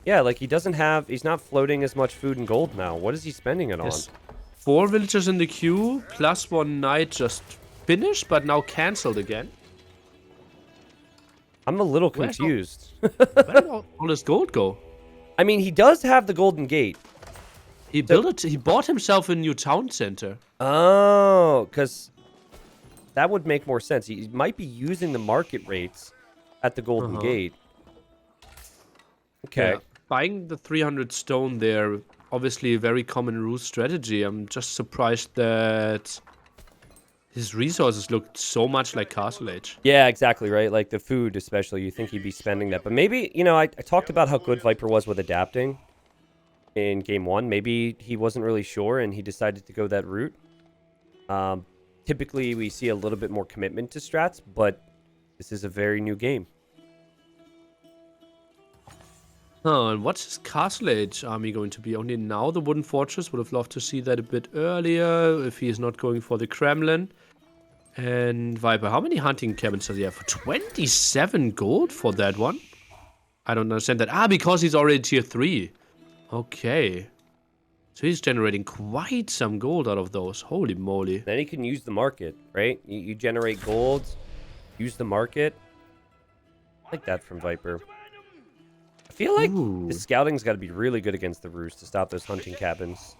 Yeah, like he's not floating as much food and gold now. What is he spending it on? 4 villagers in the queue, plus 1 knight just finished, but now cancelled again. I'm a little confused. Where did all his gold go? I mean, he does have the Golden Gate. He bought himself a new town center. Oh, because that would make more sense. He might be using the market rates at the Golden Gate. Okay. Yeah. Buying the 300 stone there, obviously a very common ruse strategy. I'm just surprised that his resources looked so much like Castle Age. Yeah, exactly, right? Like the food especially, you think he'd be spending that. But maybe, you know, I talked about how good Viper was with adapting in Game 1. Maybe he wasn't really sure and he decided to go that route. Typically, we see a little bit more commitment to strats, but this is a very new game. Oh, and what's his Castle Age army going to be? Only now the Wooden Fortress. Would have loved to see that a bit earlier if he is not going for the Kremlin. And Viper, how many hunting cabins does he have? For 27 gold for that one? I don't understand that. Ah, because he's already tier 3. Okay. So he's generating quite some gold out of those. Holy moly. Then he can use the market, right? You generate gold, use the market. I like that from Viper. I feel like the scouting's got to be really good against the Roost to stop those hunting cabins.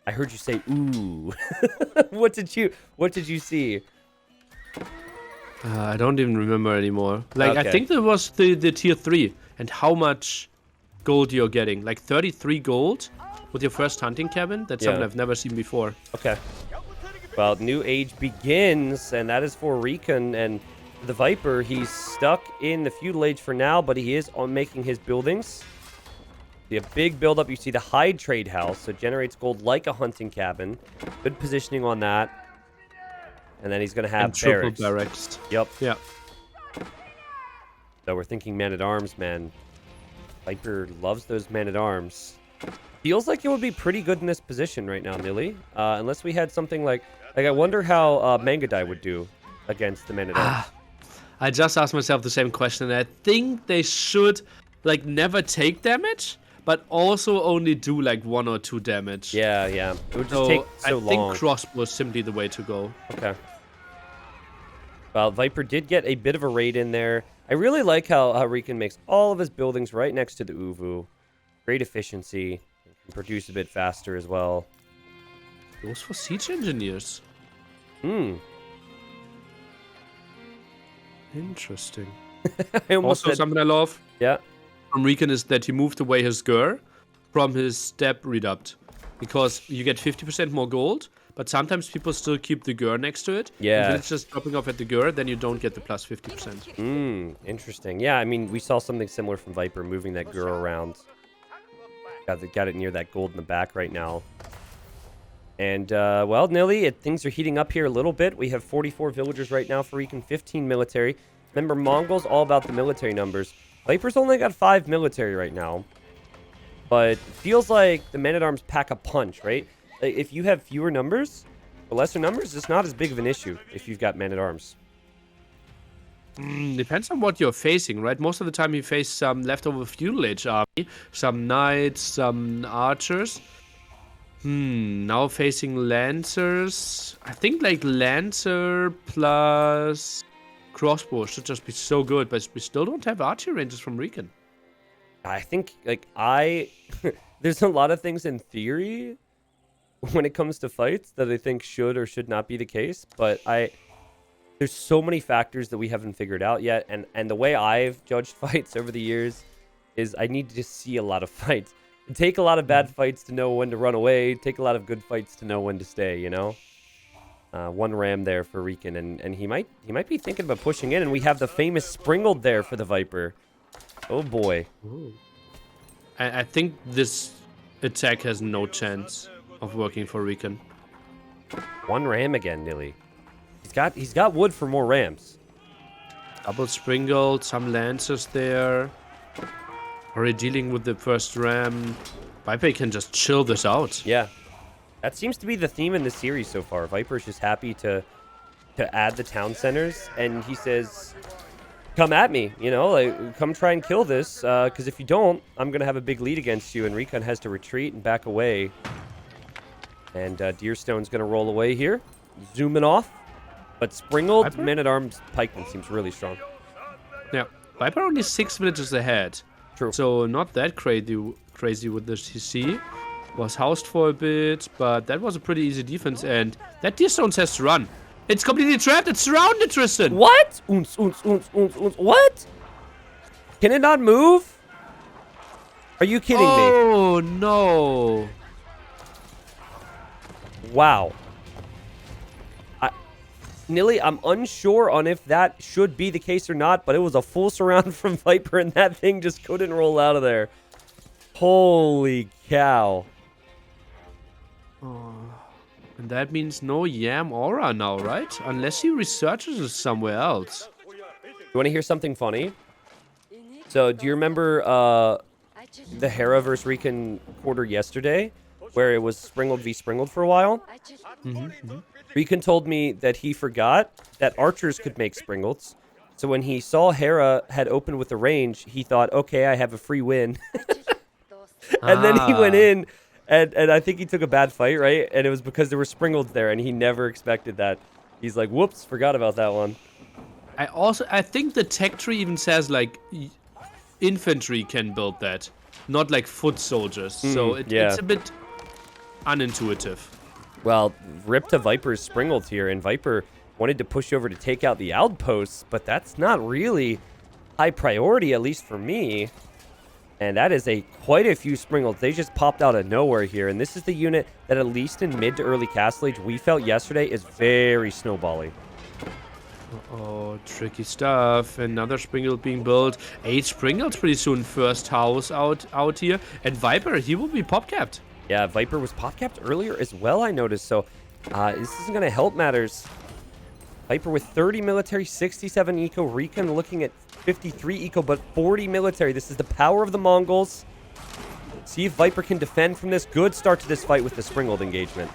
I heard you say ooh. What did you see? I don't even remember anymore. Like, Okay. I think there was the tier 3 and how much gold you're getting. Like 33 gold with your first hunting cabin. That's something I've never seen before. Okay. Well, new age begins, and that is for Recon and the Viper. He's stuck in the feudal age for now, but he is on making his buildings. See a big buildup. You see the hide trade house, so it generates gold like a hunting cabin. Good positioning on that. And then he's going to have And triple barracks. barracks. Yep. Yeah. So we're thinking Man-at-Arms, man. Viper loves those Man-at-Arms. Feels like it would be pretty good in this position right now, Nili. Unless we had something like I wonder how Mangadai would do against the Man-at-Arms. I just asked myself the same question, and I think they should, like, never take damage, but also only do, like, 1 or 2 damage. Yeah. It would just take so long. I think crossbow is simply the way to go. Okay. Well, Viper did get a bit of a raid in there. I really like how Recon makes all of his buildings right next to the Uvu. Great efficiency. Can produce a bit faster as well. Goes for siege engineers. Interesting. Also, something I love from Recon is that he moved away his Gur from his step reduct. Because you get 50% more gold, but sometimes people still keep the Gur next to it. Yeah. And if it's just dropping off at the Gur, then you don't get the plus 50%. Interesting. Yeah, I mean, we saw something similar from Viper, moving that Gur around. Got it near that gold in the back right now. And, well, Nili, things are heating up here a little bit. We have 44 villagers right now for Recon, 15 military. Remember, Mongols, all about the military numbers. Viper's only got 5 military right now. But it feels like the Men-at-Arms pack a punch, right? If you have fewer numbers, or lesser numbers, it's not as big of an issue if you've got Men-at-Arms. Depends on what you're facing, right? Most of the time you face some leftover feudal age army, some knights, some archers. Now facing lancers. I think like lancer plus crossbow should just be so good, but we still don't have archery ranges from Recon. I think, like, there's a lot of things in theory when it comes to fights that I think should or should not be the case, but there's so many factors that we haven't figured out yet, and the way I've judged fights over the years is I need to see a lot of fights. Take a lot of bad fights to know when to run away, take a lot of good fights to know when to stay, you know? One ram there for Recon, and he might be thinking about pushing in, and we have the famous Springled there for the Viper. Oh boy. Ooh. I think this attack has no chance of working for Recon. One ram again, Nili. He's got wood for more rams. Double Springled, some lancers there. Already dealing with the first ram. Viper can just chill this out. Yeah. That seems to be the theme in the series so far. Viper's just happy to add the town centers, and he says, come at me, you know, like, come try and kill this, because if you don't, I'm going to have a big lead against you, and Recon has to retreat and back away. And Deerstone's going to roll away here, zooming off. But Springled Men-at-Arms pikeman seems really strong. Yeah, Viper only 6 villages ahead. True. So not that crazy with the CC. Was housed for a bit, but that was a pretty easy defense, and that Deerstones has to run. It's completely trapped. It's surrounded, Tristan. What? What? Can it not move? Are you kidding me? Oh, no. Wow. Nili, I'm unsure on if that should be the case or not, but it was a full surround from Viper, and that thing just couldn't roll out of there. Holy cow. Oh. And that means no Yam Aura now, right? Unless he researches it somewhere else. You want to hear something funny? So, do you remember the Hera vs. Recon quarter yesterday, where it was Springled v. Springled for a while? Recon told me that he forgot that archers could make Springleds. So when he saw Hera had opened with the range, he thought, okay, I have a free win. And then he went in, and I think he took a bad fight, right? And it was because there were Springleds there, and he never expected that. He's like, whoops, forgot about that one. I think the tech tree even says, like, infantry can build that, not like foot soldiers. So it's a bit unintuitive. Well, rip to Viper's Springled here, and Viper wanted to push over to take out the outposts, but that's not really high priority, at least for me. And that is quite a few Springleds. They just popped out of nowhere here, and this is the unit that, at least in mid to early Castle Age, we felt yesterday is very snowbally. Oh, tricky stuff. Another Springled being built. 8 Springleds pretty soon. First house out here. And Viper, he will be pop-capped. Yeah, Viper was pop-capped earlier as well, I noticed. So this isn't going to help matters. Viper with 30 military, 67 eco. Recon looking at 53 eco, but 40 military. This is the power of the Mongols. See if Viper can defend from this. Good start to this fight with the Springald engagement.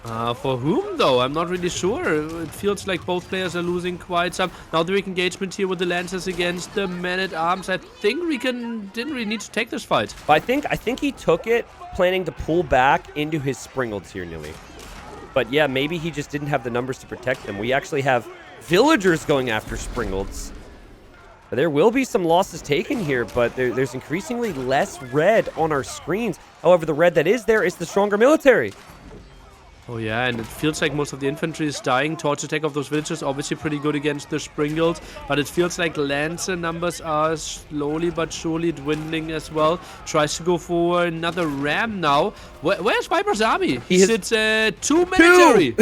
For whom, though? I'm not really sure. It feels like both players are losing quite some. Now the Recon engagement here with the Lancers against the Men-at-Arms. I think Recon didn't really need to take this fight. But I think he took it planning to pull back into his Springalds here, Nili. But yeah, maybe he just didn't have the numbers to protect them. We actually have villagers going after Springalds. There will be some losses taken here, but there's increasingly less red on our screens. However, the red that is there is the stronger military. Oh yeah, and it feels like most of the infantry is dying. Torch attack of those villagers, obviously pretty good against the Springald, but it feels like Lancer numbers are slowly but surely dwindling as well. Tries to go for another ram now. Where's Viper's army? He sits 2 military.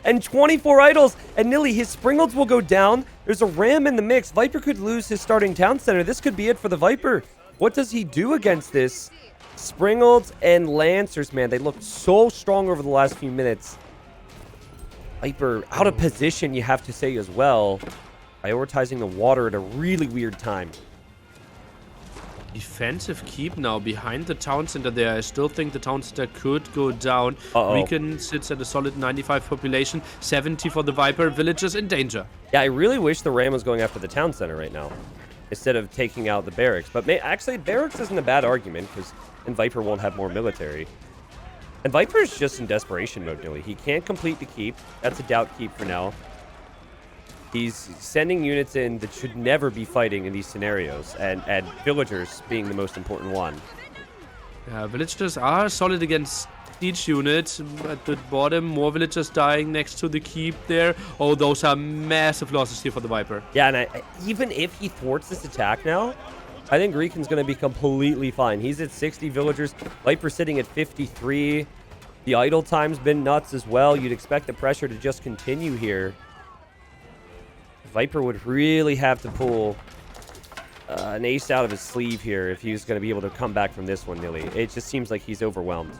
And 24 idols. And Nili, his Springalds will go down. There's a ram in the mix. Viper could lose his starting town center. This could be it for the Viper. What does he do against this? Springalds and Lancers, man, they looked so strong over the last few minutes. Viper out of position, you have to say as well. Prioritizing the water at a really weird time. Defensive keep now behind the town center there. I still think the town center could go down. Recon sits at a solid 95 population, 70 for the Viper. Villagers in danger. Yeah, I really wish the ram was going after the town center right now instead of taking out the barracks. But actually, barracks isn't a bad argument because then Viper won't have more military. And Viper is just in desperation mode, Nili. He can't complete the keep. That's a doubt keep for now. He's sending units in that should never be fighting in these scenarios, and villagers being the most important one. Yeah, villagers are solid against siege units. At the bottom, more villagers dying next to the keep there. Oh, those are massive losses here for the Viper. Yeah, and even if he thwarts this attack now, I think Recon's going to be completely fine. He's at 60 villagers. Viper sitting at 53. The idle time's been nuts as well. You'd expect the pressure to just continue here. Viper would really have to pull an ace out of his sleeve here if he was going to be able to come back from this one, Nili. It just seems like he's overwhelmed.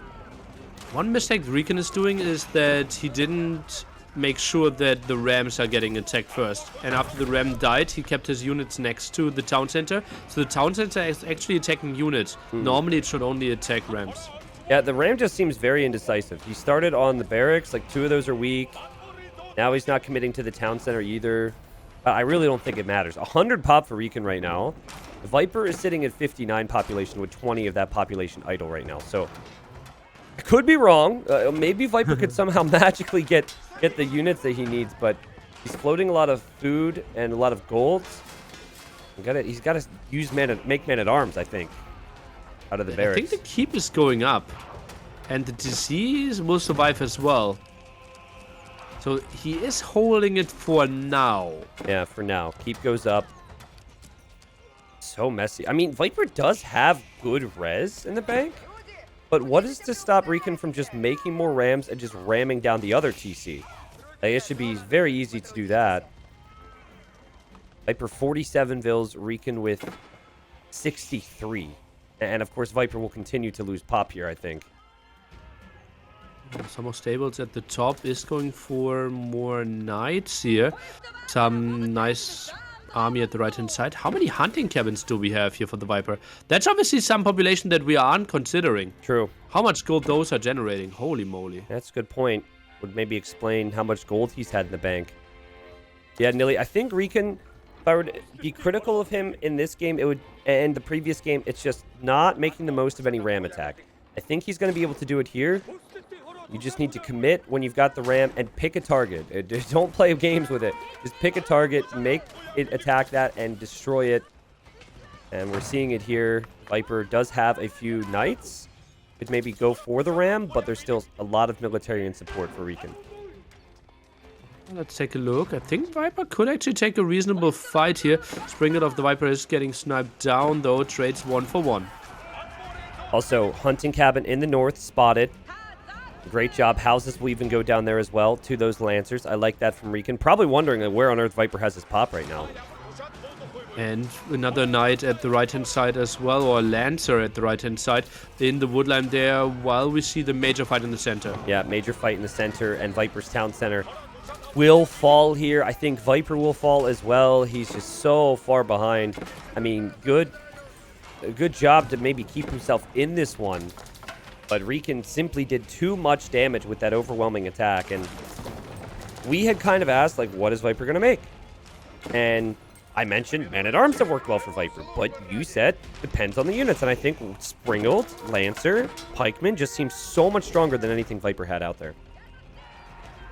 One mistake Recon is doing is that he didn't make sure that the rams are getting attacked first. And after the ram died, he kept his units next to the town center. So the town center is actually attacking units. Normally, it should only attack rams. Yeah, the ram just seems very indecisive. He started on the barracks, like 2 of those are weak. Now he's not committing to the town center either. I really don't think it matters. 100 pop for Recon right now. The Viper is sitting at 59 population with 20 of that population idle right now. So I could be wrong. Maybe Viper could somehow magically get the units that he needs, but he's floating a lot of food and a lot of gold. He's got to use make man-at-arms, I think, out of the barracks. I think the keep is going up, and the disease will survive as well. So he is holding it for now. Yeah, for now. Keep goes up. So messy. I mean, Viper does have good res in the bank, but what is to stop Recon from just making more rams and just ramming down the other TC? Like, it should be very easy to do that. Viper 47 vills, Recon with 63. And of course, Viper will continue to lose pop here, I think. Some more stables at the top is going for more knights here. Some nice army at the right-hand side. How many hunting cabins do we have here for the Viper? That's obviously some population that we aren't considering. True. How much gold those are generating? Holy moly. That's a good point. Would maybe explain how much gold he's had in the bank. Yeah, Nili, I think Recon, if I were to be critical of him in this game, it would, and the previous game, it's just not making the most of any ram attack. I think he's going to be able to do it here. You just need to commit when you've got the ram and pick a target. Don't play games with it. Just pick a target, make it attack that, and destroy it. And we're seeing it here. Viper does have a few knights. Could maybe go for the ram, but there's still a lot of military and support for Recon. Let's take a look. I think Viper could actually take a reasonable fight here. Springald of the Viper is getting sniped down, though. Trades 1 for 1. Also, hunting cabin in the north spotted. Great job. Houses will even go down there as well to those Lancers. I like that from Recon. Probably wondering where on earth Viper has his pop right now. And another knight at the right-hand side as well, or Lancer at the right-hand side in the woodland there, while we see the major fight in the center. Yeah, major fight in the center, and Viper's town center will fall here. I think Viper will fall as well. He's just so far behind. I mean, good job to maybe keep himself in this one. But Recon simply did too much damage with that overwhelming attack. And we had kind of asked, like, what is Viper going to make? And I mentioned Man-at-Arms have worked well for Viper. But you said, depends on the units. And I think Springald, Lancer, Pikeman just seems so much stronger than anything Viper had out there.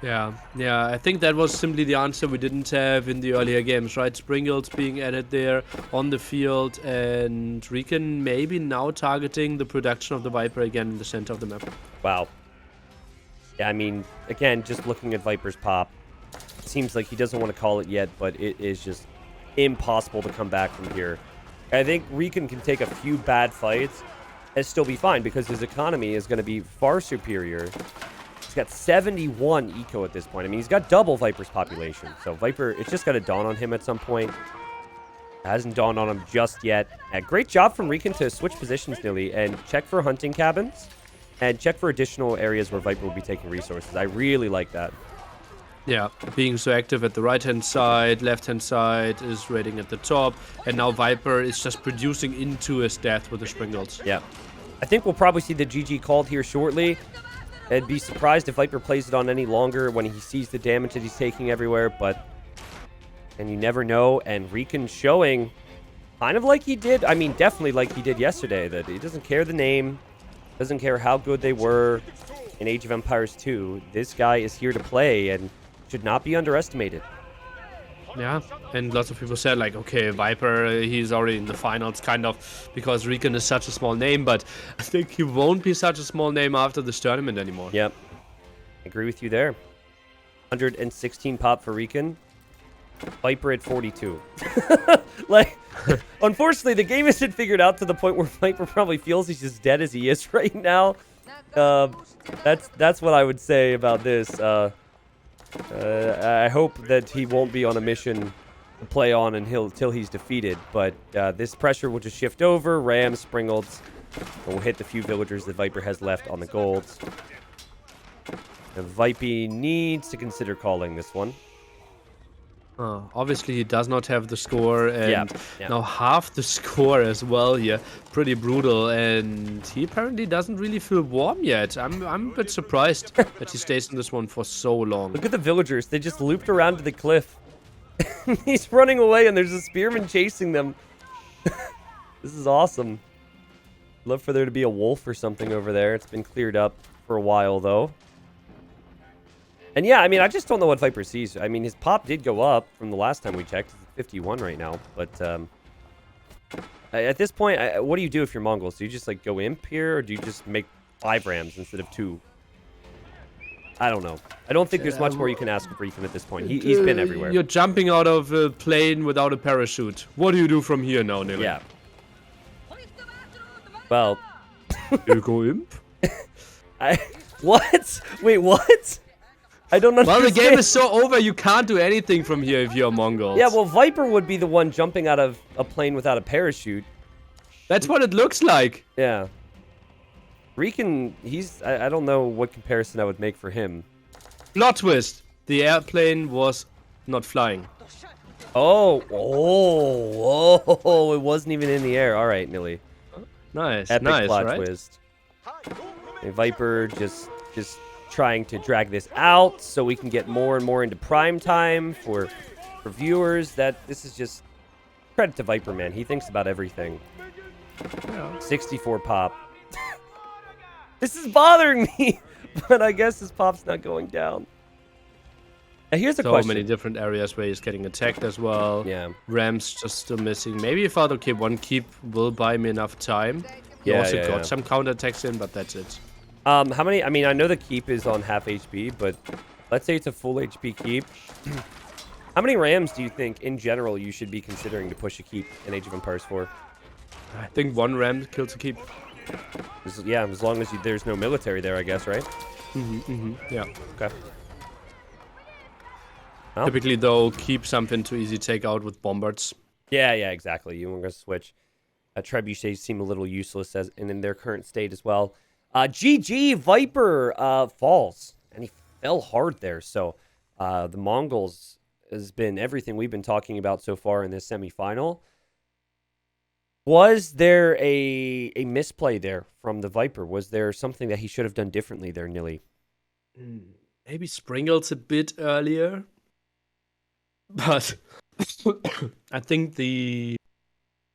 Yeah, I think that was simply the answer we didn't have in the earlier games, right? Springald's being added there on the field, and Recon maybe now targeting the production of the Viper again in the center of the map. Wow. Yeah, I mean, again, just looking at Viper's pop, it seems like he doesn't want to call it yet, but it is just impossible to come back from here. I think Recon can take a few bad fights and still be fine because his economy is going to be far superior. He's got 71 eco at this point. I mean, he's got double Viper's population. So Viper, it's just got to dawn on him at some point. It hasn't dawned on him just yet. Great job from Recon to switch positions, Nili, and check for hunting cabins and check for additional areas where Viper will be taking resources. I really like that. Yeah, being so active at the right-hand side, left-hand side is raiding at the top, and now Viper is just producing into his death with the Springalds. Yeah. I think we'll probably see the GG called here shortly. I'd be surprised if Viper plays it on any longer when he sees the damage that he's taking everywhere, but... And you never know, and Recon showing kind of like he did, I mean, definitely like he did yesterday, that he doesn't care the name, doesn't care how good they were in Age of Empires 2. This guy is here to play and should not be underestimated. Yeah, and lots of people said, like, okay, Viper, he's already in the finals, kind of, because Recon is such a small name, but I think he won't be such a small name after this tournament anymore. Yep. I agree with you there. 116 pop for Recon. Viper at 42. Like, unfortunately, the game isn't figured out to the point where Viper probably feels he's as dead as he is right now. That's what I would say about this. I hope that he won't be on a mission to play on until he's defeated. But this pressure will just shift over. Rams, Springalds will hit the few villagers that Viper has left on the golds. And Vipey needs to consider calling this one. Obviously, he does not have the score, and yeah. now half the score as well here. Pretty brutal, and he apparently doesn't really feel warm yet. I'm a bit surprised that he stays in this one for so long. Look at the villagers. They just looped around to the cliff. He's running away, and there's a spearman chasing them. This is awesome. Love for there to be a wolf or something over there. It's been cleared up for a while, though. And yeah, I mean, I just don't know what Viper sees. I mean, his pop did go up from the last time we checked. It's 51 right now. But at this point, what do you do if you're Mongols? Do you just, like, go imp here? Or do you just make 5 rams instead of 2? I don't know. I don't think there's much more you can ask of Recon at this point. He's been everywhere. You're jumping out of a plane without a parachute. What do you do from here now, Nili? Yeah. Well. You go imp? What? Wait, what? I don't understand. Well, the game is so over, you can't do anything from here if you're Mongols. Yeah, well, Viper would be the one jumping out of a plane without a parachute. That's what it looks like. Yeah. Recon, I don't know what comparison I would make for him. Plot twist. The airplane was not flying. Oh, it wasn't even in the air. All right, Nili. Nice, Epic nice, plot right? twist. And Viper just trying to drag this out so we can get more and more into prime time for viewers. This is just credit to Viper, man. He thinks about everything. Yeah. 64 pop. This is bothering me, but I guess his pop's not going down. Now here's a question. So many different areas where he's getting attacked as well. Yeah. Rams just still missing. Maybe if I thought, okay, one keep will buy me enough time. He also got some counterattacks in, but that's it. How many? I mean, I know the keep is on half HP, but let's say it's a full HP keep. How many rams do you think, in general, you should be considering to push a keep in Age of Empires 4? I think 1 ram kills a keep. Yeah, as long as there's no military there, I guess, right? Yeah. Okay. Well. Typically, though, keep something too easy to take out with bombards. Yeah, exactly. You want to switch. Trebuchets seem a little useless in their current state as well. GG Viper falls, and he fell hard there. So The Mongols has been everything we've been talking about so far in this semifinal. Was there a misplay there from the Viper? Was there something that he should have done differently there, Nili? Maybe Springel's a bit earlier. But I think the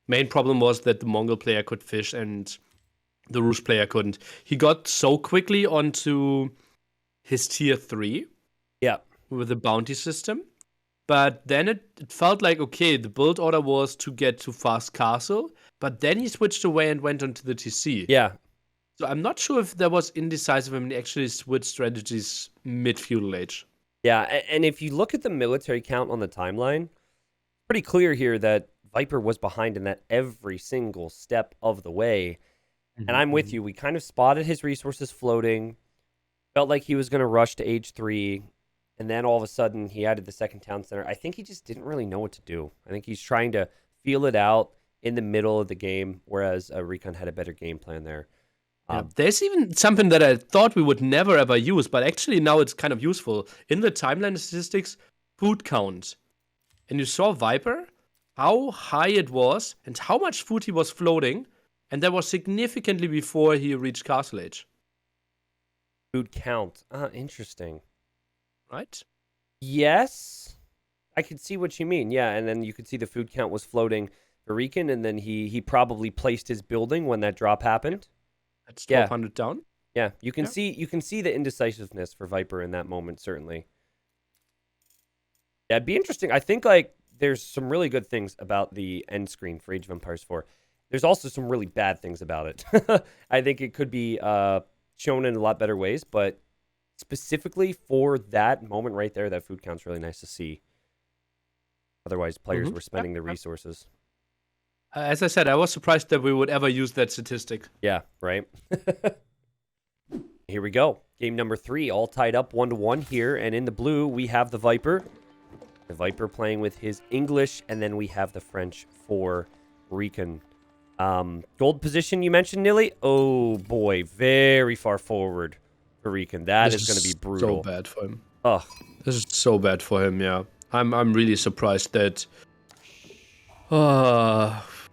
main problem was that the Mongol player could fish and the Rus player couldn't. He got so quickly onto his tier 3. Yeah. With the bounty system. But then it felt like, okay, the build order was to get to Fast Castle, but then he switched away and went onto the TC. Yeah. So I'm not sure if that was indecisive and he actually switched strategies mid-feudal age. Yeah, and if you look at the military count on the timeline, pretty clear here that Viper was behind in that every single step of the way. And I'm with you. We kind of spotted his resources floating, felt like he was going to rush to age 3, and then all of a sudden he added the second town center. I think he just didn't really know what to do. I think he's trying to feel it out in the middle of the game, whereas Recon had a better game plan there. Yeah, there's even something that I thought we would never ever use, but actually now it's kind of useful. In the timeline statistics, food count. And you saw Viper, how high it was, and how much food he was floating, and that was significantly before he reached Castle Age. Food count. Interesting. Right? Yes. I could see what you mean. Yeah, and then you could see the food count was floating for Recon, and then he probably placed his building when that drop happened. That's 1200 down. Yeah, you can see the indecisiveness for Viper in that moment, certainly. Yeah, it'd be interesting. I think like there's some really good things about the end screen for Age of Empires 4. There's also some really bad things about it. I think it could be shown in a lot better ways, but specifically for that moment right there, that food count's really nice to see. Otherwise, players were spending the resources. As I said, I was surprised that we would ever use that statistic. Yeah, right? Here we go. Game number 3, all tied up 1-1 here. And in the blue, we have the Viper. The Viper playing with his English, and then we have the French for Recon. Gold position you mentioned, Nili? Oh, boy. Very far forward for Recon. That is going to be brutal. So bad for him. Ugh. This is so bad for him, yeah. I'm really surprised that...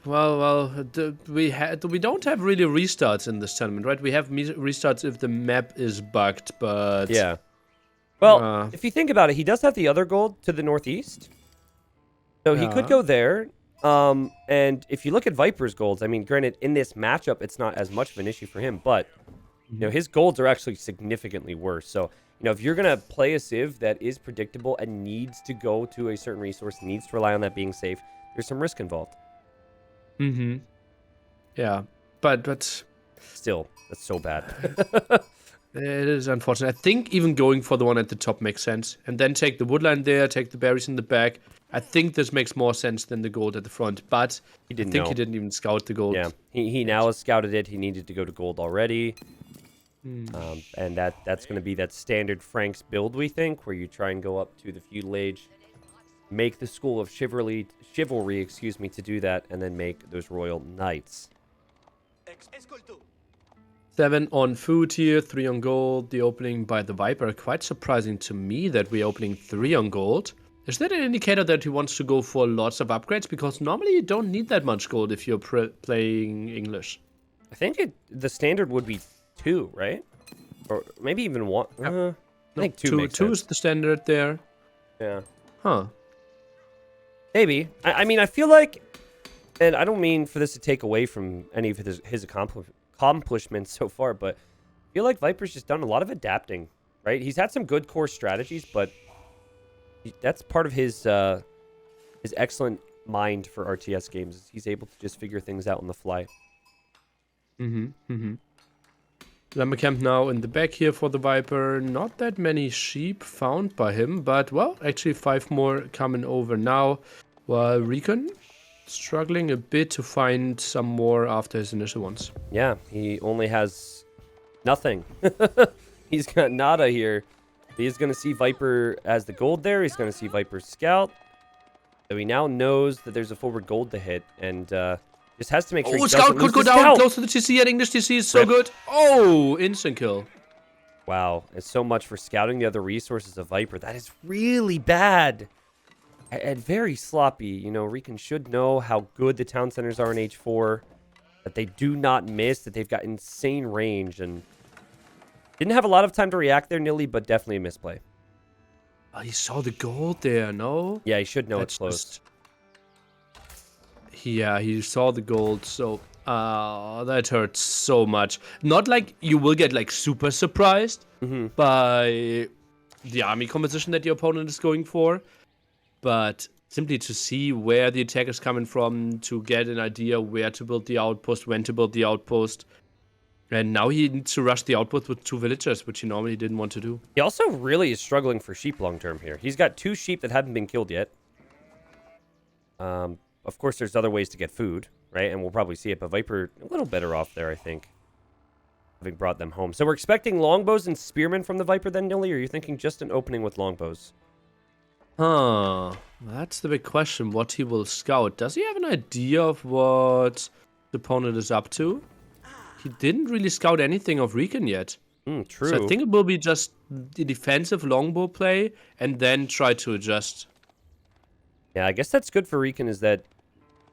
we don't have really restarts in this tournament, right? We have restarts if the map is bugged, but... Yeah. Well, if you think about it, he does have the other gold to the northeast. So he could go there. And if you look at Viper's golds, I mean, granted, in this matchup, it's not as much of an issue for him, but, you know, his golds are actually significantly worse. So, you know, if you're going to play a Civ that is predictable and needs to go to a certain resource, needs to rely on that being safe, there's some risk involved. Yeah, but still, that's so bad. It is unfortunate. I think even going for the one at the top makes sense. And then take the woodline there, take the berries in the back. I think this makes more sense than the gold at the front. But he didn't he didn't even scout the gold. Yeah, he now has scouted it. He needed to go to gold already. And that's going to be that standard Franks build, we think, where you try and go up to the feudal age, make the school of chivalry, to do that, and then make those royal knights. 7 on food here, 3 on gold. The opening by the Viper. Quite surprising to me that we're opening 3 on gold. Is that an indicator that he wants to go for lots of upgrades? Because normally you don't need that much gold if you're playing English. I think the standard would be 2, right? Or maybe even 1. I think 2 makes sense. 2 is the standard there. Yeah. Huh. Maybe. I mean, I feel like, and I don't mean for this to take away from any of his accomplishments so far, but I feel like Viper's just done a lot of adapting, right? He's had some good core strategies, but that's part of his excellent mind for RTS games. He's able to just figure things out on the fly. Lumbercamp now in the back here for the Viper. Not that many sheep found by him, but, well, actually 5 more coming over now. While Recon struggling a bit to find some more after his initial ones. Yeah, he only has nothing. He's got nada here. He's going to see Viper as the gold there. He's going to see Viper scout. So he now knows that there's a forward gold to hit, and just has to make sure he scout doesn't could lose go the down scout. close to the TC, and English TC is so good. Oh, instant kill. Wow, and so much for scouting the other resources of Viper. That is really bad. And very sloppy. You know, Recon should know how good the town centers are in H4. That they do not miss, that they've got insane range. And didn't have a lot of time to react there, Nili, but definitely a misplay. Oh, he saw the gold there, no? Yeah, he should know That's it's close. Yeah, he saw the gold, so that hurts so much. Not like you will get like super surprised by the army composition that your opponent is going for, but simply to see where the attack is coming from, to get an idea where to build the outpost, when to build the outpost. And now he needs to rush the outpost with 2 villagers, which he normally didn't want to do. He also really is struggling for sheep long term here. He's got 2 sheep that haven't been killed yet. Of course, there's other ways to get food, right? And we'll probably see it, but Viper a little better off there, I think, having brought them home. So we're expecting longbows and spearmen from the Viper then, Nili, or are you thinking just an opening with longbows? Huh. That's the big question, what he will scout. Does he have an idea of what the opponent is up to? He didn't really scout anything of Recon yet. True. So I think it will be just the defensive longbow play and then try to adjust. Yeah, I guess that's good for Recon is that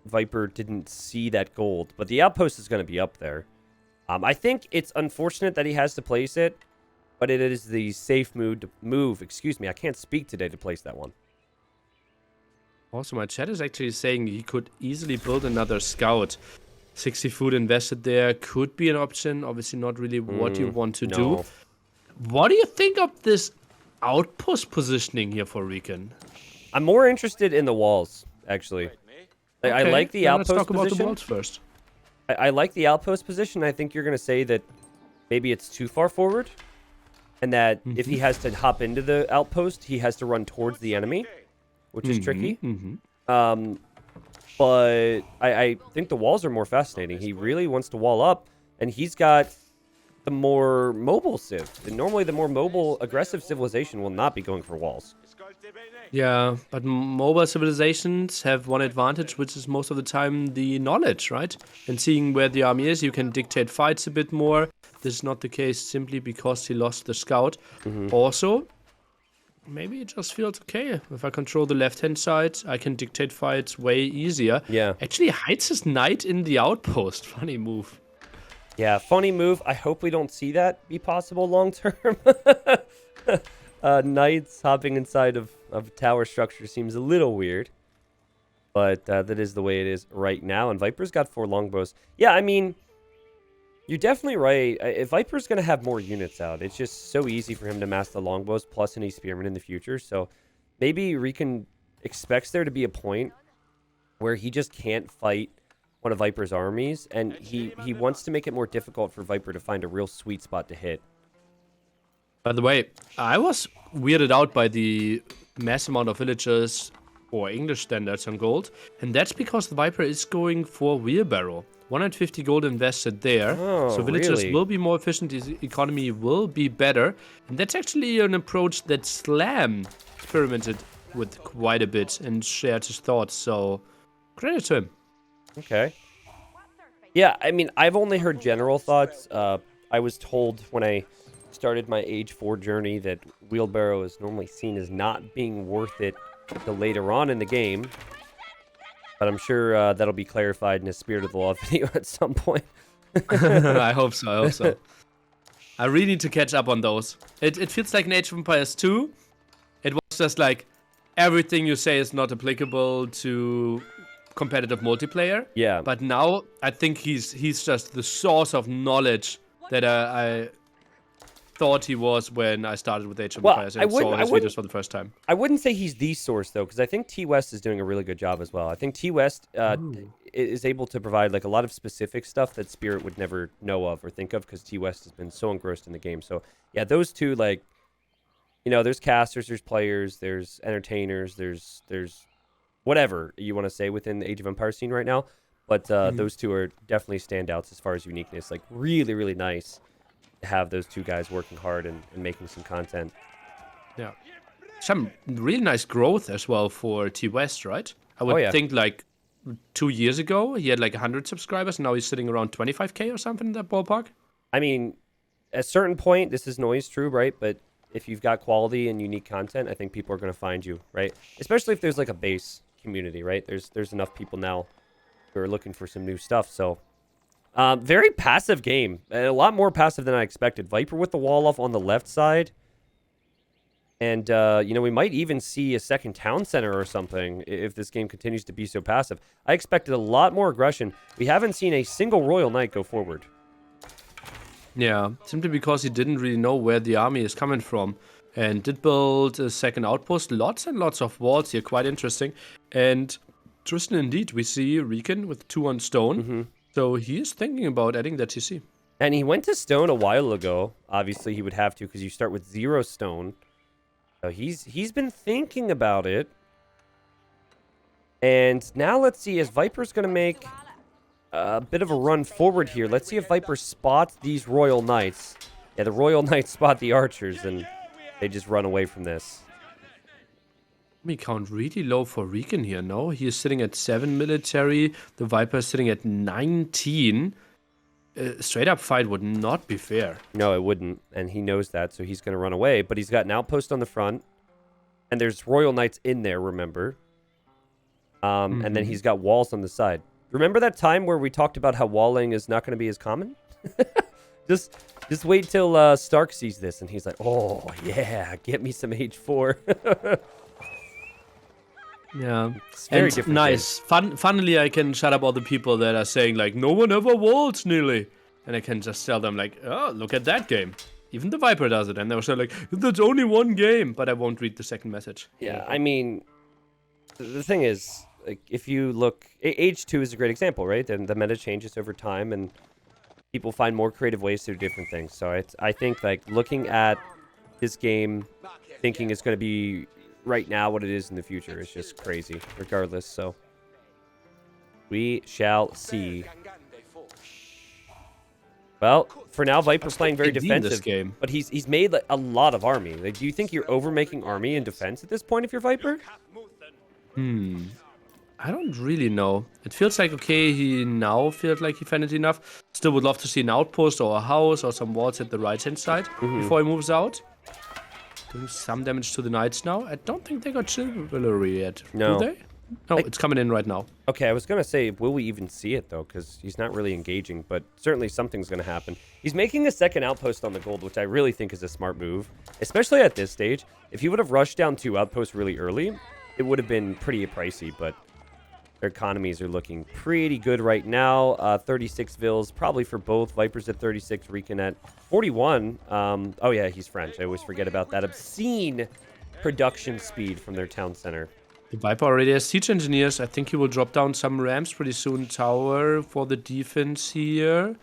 Viper didn't see that gold, but the outpost is going to be up there. I think it's unfortunate that he has to place it, but it is the safe move. Excuse me, I can't speak today to place that one. Also, my chat is actually saying he could easily build another scout. 60 food invested there could be an option. Obviously not really what you want to do. What do you think of this outpost positioning here for Recon? I'm more interested in the walls, actually. I like the outpost let's talk position. about the walls first. I like the outpost position. I think you're going to say that maybe it's too far forward. And that if he has to hop into the outpost, he has to run towards the enemy, which is tricky. But I think the walls are more fascinating. He really wants to wall up, and he's got the more mobile civ. And normally the more mobile, aggressive civilization will not be going for walls. Yeah, but mobile civilizations have one advantage, which is most of the time the knowledge, right? And seeing where the army is, you can dictate fights a bit more. This is not the case simply because he lost the scout. Also, maybe it just feels okay. If I control the left-hand side, I can dictate fights way easier. Yeah. Actually hides his knight in the outpost. Funny move. Yeah, funny move. I hope we don't see that be possible long term. Knights hopping inside of tower structure seems a little weird. But that is the way it is right now. And Viper's got 4 longbows. Yeah, I mean, you're definitely right. If Viper's going to have more units out, it's just so easy for him to mass the longbows plus any spearmen in the future. So maybe Recon expects there to be a point where he just can't fight one of Viper's armies. And he wants to make it more difficult for Viper to find a real sweet spot to hit. By the way, I was weirded out by the mass amount of villagers or English standards on gold. And that's because the Viper is going for wheelbarrow. 150 gold invested there. So villagers really? will be more efficient. The economy will be better. And that's actually an approach that Slam experimented with quite a bit and shared his thoughts. So credit to him. Okay. Yeah, I mean, I've only heard general thoughts. I was told when I started my Age 4 journey that wheelbarrow is normally seen as not being worth it until later on in the game. But I'm sure that'll be clarified in a Spirit of the Law video at some point. I hope so. I really need to catch up on those. It feels like in Age of Empires 2. It was just like everything you say is not applicable to competitive multiplayer. Yeah. But now I think he's just the source of knowledge that I thought he was when I started with Age of Empires and saw his videos for the first time. I wouldn't say he's the source, though, because I think T-West is doing a really good job as well. I think T-West is able to provide like a lot of specific stuff that Spirit would never know of or think of because T-West has been so engrossed in the game. So, yeah, those two, like, you know, there's casters, there's players, there's entertainers, there's whatever you want to say within the Age of Empires scene right now. But those two are definitely standouts as far as uniqueness. Like, really, really nice to have those two guys working hard and making some content. Yeah. Some really nice growth as well for T-West, right? I would think like 2 years ago, he had like 100 subscribers, and now he's sitting around 25K or something in that ballpark. I mean, at a certain point, this isn't always true, right? But if you've got quality and unique content, I think people are going to find you, right? Especially if there's like a base community, right? There's enough people now who are looking for some new stuff. So, very passive game. A lot more passive than I expected. Viper with the wall off on the left side. And, you know, we might even see a second town center or something if this game continues to be so passive. I expected a lot more aggression. We haven't seen a single Royal Knight go forward. Yeah, simply because he didn't really know where the army is coming from. And did build a second outpost. Lots and lots of walls here, quite interesting. And Tristan, indeed, we see Recon with 2 on stone. So he is thinking about adding that TC. And he went to stone a while ago. Obviously, he would have to because you start with 0 stone. So he's been thinking about it. And now let's see, as Viper's going to make a bit of a run forward here. Let's see if Viper spots these Royal Knights. Yeah, the Royal Knights spot the archers, and they just run away from this. We count really low for Recon here, no? He is sitting at 7 military. The Viper is sitting at 19. Straight up fight would not be fair. No, it wouldn't, and he knows that, so he's going to run away. But he's got an outpost on the front, and there's Royal Knights in there, remember? And then he's got walls on the side. Remember that time where we talked about how walling is not going to be as common? Just wait till Stark sees this, and he's like, oh, yeah, get me some H4. Yeah, It's very and different. nice. Funnily, I can shut up all the people that are saying like, no one ever walls, Nili. And I can just tell them like, oh, look at that game. Even the Viper does it. And they were so like, that's only one game. But I won't read the second message. Yeah, I mean, the thing is, like, if you look, H2 is a great example, right? And the meta changes over time, and people find more creative ways to do different things. So I think, like, looking at this game, thinking it's going to be right now what it is in the future is just crazy, regardless. So we shall see. Well, for now, Viper's playing very defensive, this game. but he's made like, a lot of army. Like, do you think you're overmaking army in defense at this point if you're Viper? I don't really know. It feels like, okay, he now feels like he fended enough. Still would love to see an outpost or a house or some walls at the right-hand side before he moves out. Doing some damage to the knights now. I don't think they got chivalry yet. No. Do they? No, it's coming in right now. Okay, I was going to say, will we even see it, though? Because he's not really engaging, but certainly something's going to happen. He's making a second outpost on the gold, which I really think is a smart move, especially at this stage. If he would have rushed down 2 outposts really early, it would have been pretty pricey, but their economies are looking pretty good right now. 36 vills, probably for both. Viper's at 36, Recon at 41. Oh, yeah, he's French. I always forget about that obscene production speed from their town center. The Viper already has siege engineers. I think he will drop down some rams pretty soon. Tower for the defense here.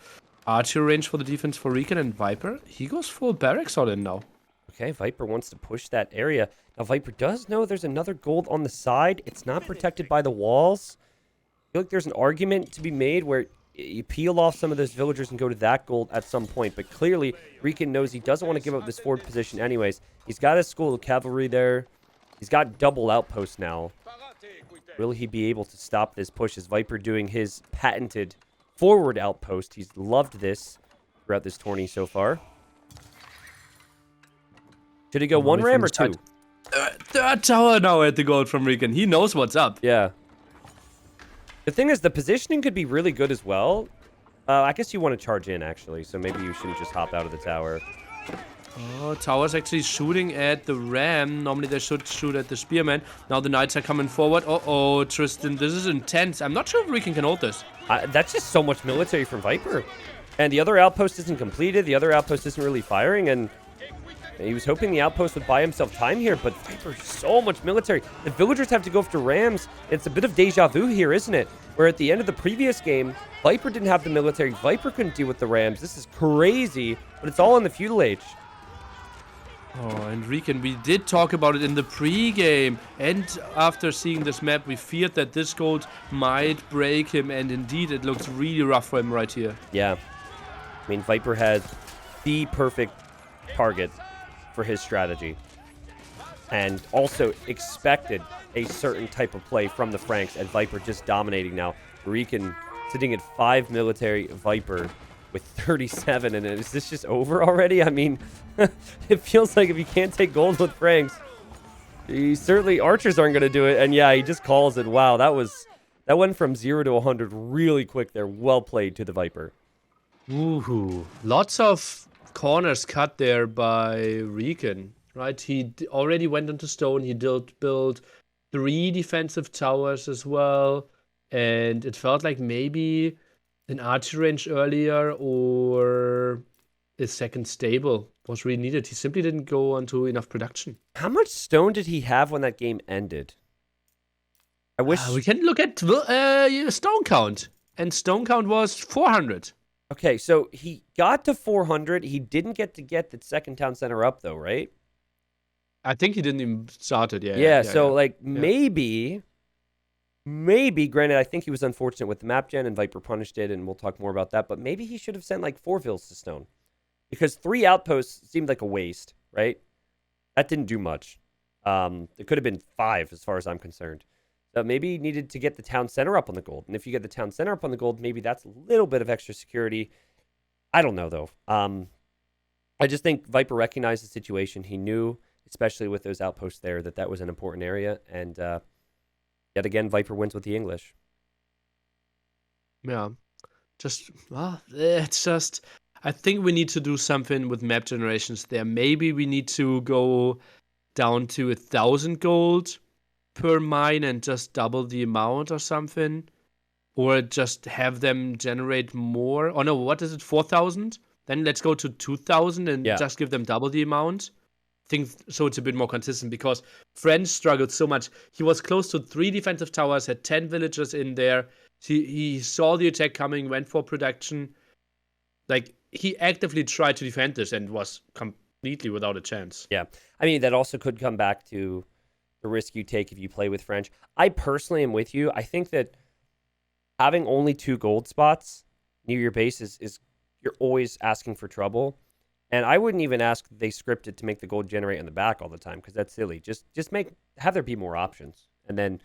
Archer range for the defense for Recon and Viper. He goes full barracks all in now. Okay, Viper wants to push that area. Now, Viper does know there's another gold on the side. It's not protected by the walls. I feel like there's an argument to be made where you peel off some of those villagers and go to that gold at some point. But clearly, Recon knows he doesn't want to give up this forward position anyways. He's got his school of cavalry there. He's got double outposts now. Will he be able to stop this push? Is Viper doing his patented forward outpost? He's loved this throughout this tourney so far. Should he go one ram or 2? Third tower now at the gold from Recon. He knows what's up. Yeah. The thing is, the positioning could be really good as well. I guess you want to charge in, actually, so maybe you shouldn't just hop out of the tower. Oh, tower's actually shooting at the ram. Normally they should shoot at the spearman. Now the knights are coming forward. Uh-oh, Tristan, this is intense. I'm not sure if Recon can hold this. That's just so much military from Viper. And the other outpost isn't completed. The other outpost isn't really firing, and he was hoping the outpost would buy himself time here, but Viper, so much military. The villagers have to go after rams. It's a bit of deja vu here, isn't it? Where at the end of the previous game, Viper didn't have the military. Viper couldn't deal with the rams. This is crazy, but it's all in the feudal age. Oh, and Recon, we did talk about it in the pre-game. And after seeing this map, we feared that this gold might break him. And indeed, it looks really rough for him right here. Yeah. I mean, Viper had the perfect target for his strategy. And also expected a certain type of play from the Franks, and Viper just dominating now. Recon sitting at 5 military, Viper with 37 in it. Is this just over already? I mean, it feels like if you can't take gold with Franks, certainly archers aren't going to do it. And yeah, he just calls it. Wow, that went from 0 to 100 really quick there. Well played to the Viper. Woohoo. Lots of corners cut there by Recon, right? He already went into stone. He did build 3 defensive towers as well. And it felt like maybe an archery range earlier or a second stable was really needed. He simply didn't go onto enough production. How much stone did he have when that game ended? I wish... We can look at stone count. And stone count was 400. Okay, so he got to 400. He didn't get the second town center up, though, right? I think he didn't even start it. Yeah, maybe, granted, I think he was unfortunate with the map gen and Viper punished it, and we'll talk more about that, but maybe he should have sent like 4 vills to stone. Because 3 outposts seemed like a waste, right? That didn't do much. It could have been 5 as far as I'm concerned. So maybe he needed to get the town center up on the gold. And if you get the town center up on the gold, maybe that's a little bit of extra security. I don't know, though. I just think Viper recognized the situation. He knew, especially with those outposts there, that was an important area. And yet again, Viper wins with the English. Yeah. It's just... I think we need to do something with map generations there. Maybe we need to go down to 1,000 gold per mine and just double the amount or something, or just have them generate more. Oh no, what is it, 4,000? Then let's go to 2,000 and just give them double the amount. So it's a bit more consistent, because French struggled so much. He was close to 3 defensive towers, had 10 villagers in there. He saw the attack coming, went for production. Like, he actively tried to defend this and was completely without a chance. Yeah, I mean, that also could come back to the risk you take if you play with French. I personally am with you. I think that having only 2 gold spots near your base is you're always asking for trouble. And I wouldn't even ask they script it to make the gold generate in the back all the time, because that's silly. Just have there be more options, and then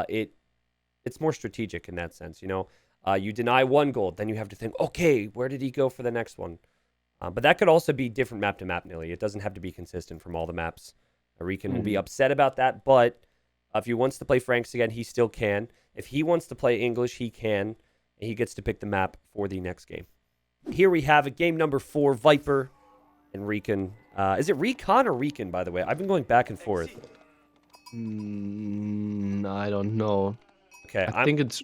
it's more strategic in that sense. You know, you deny 1 gold, then you have to think, okay, where did he go for the next one? But that could also be different map to map, Nili. It doesn't have to be consistent from all the maps. Recon will be upset about that, but if he wants to play Franks again, he still can. If he wants to play English, he can, and he gets to pick the map for the next game. Here we have it, game number 4, Viper and Recon. Is it Recon or Recon, by the way? I've been going back and forth. I don't know. Okay, I think it's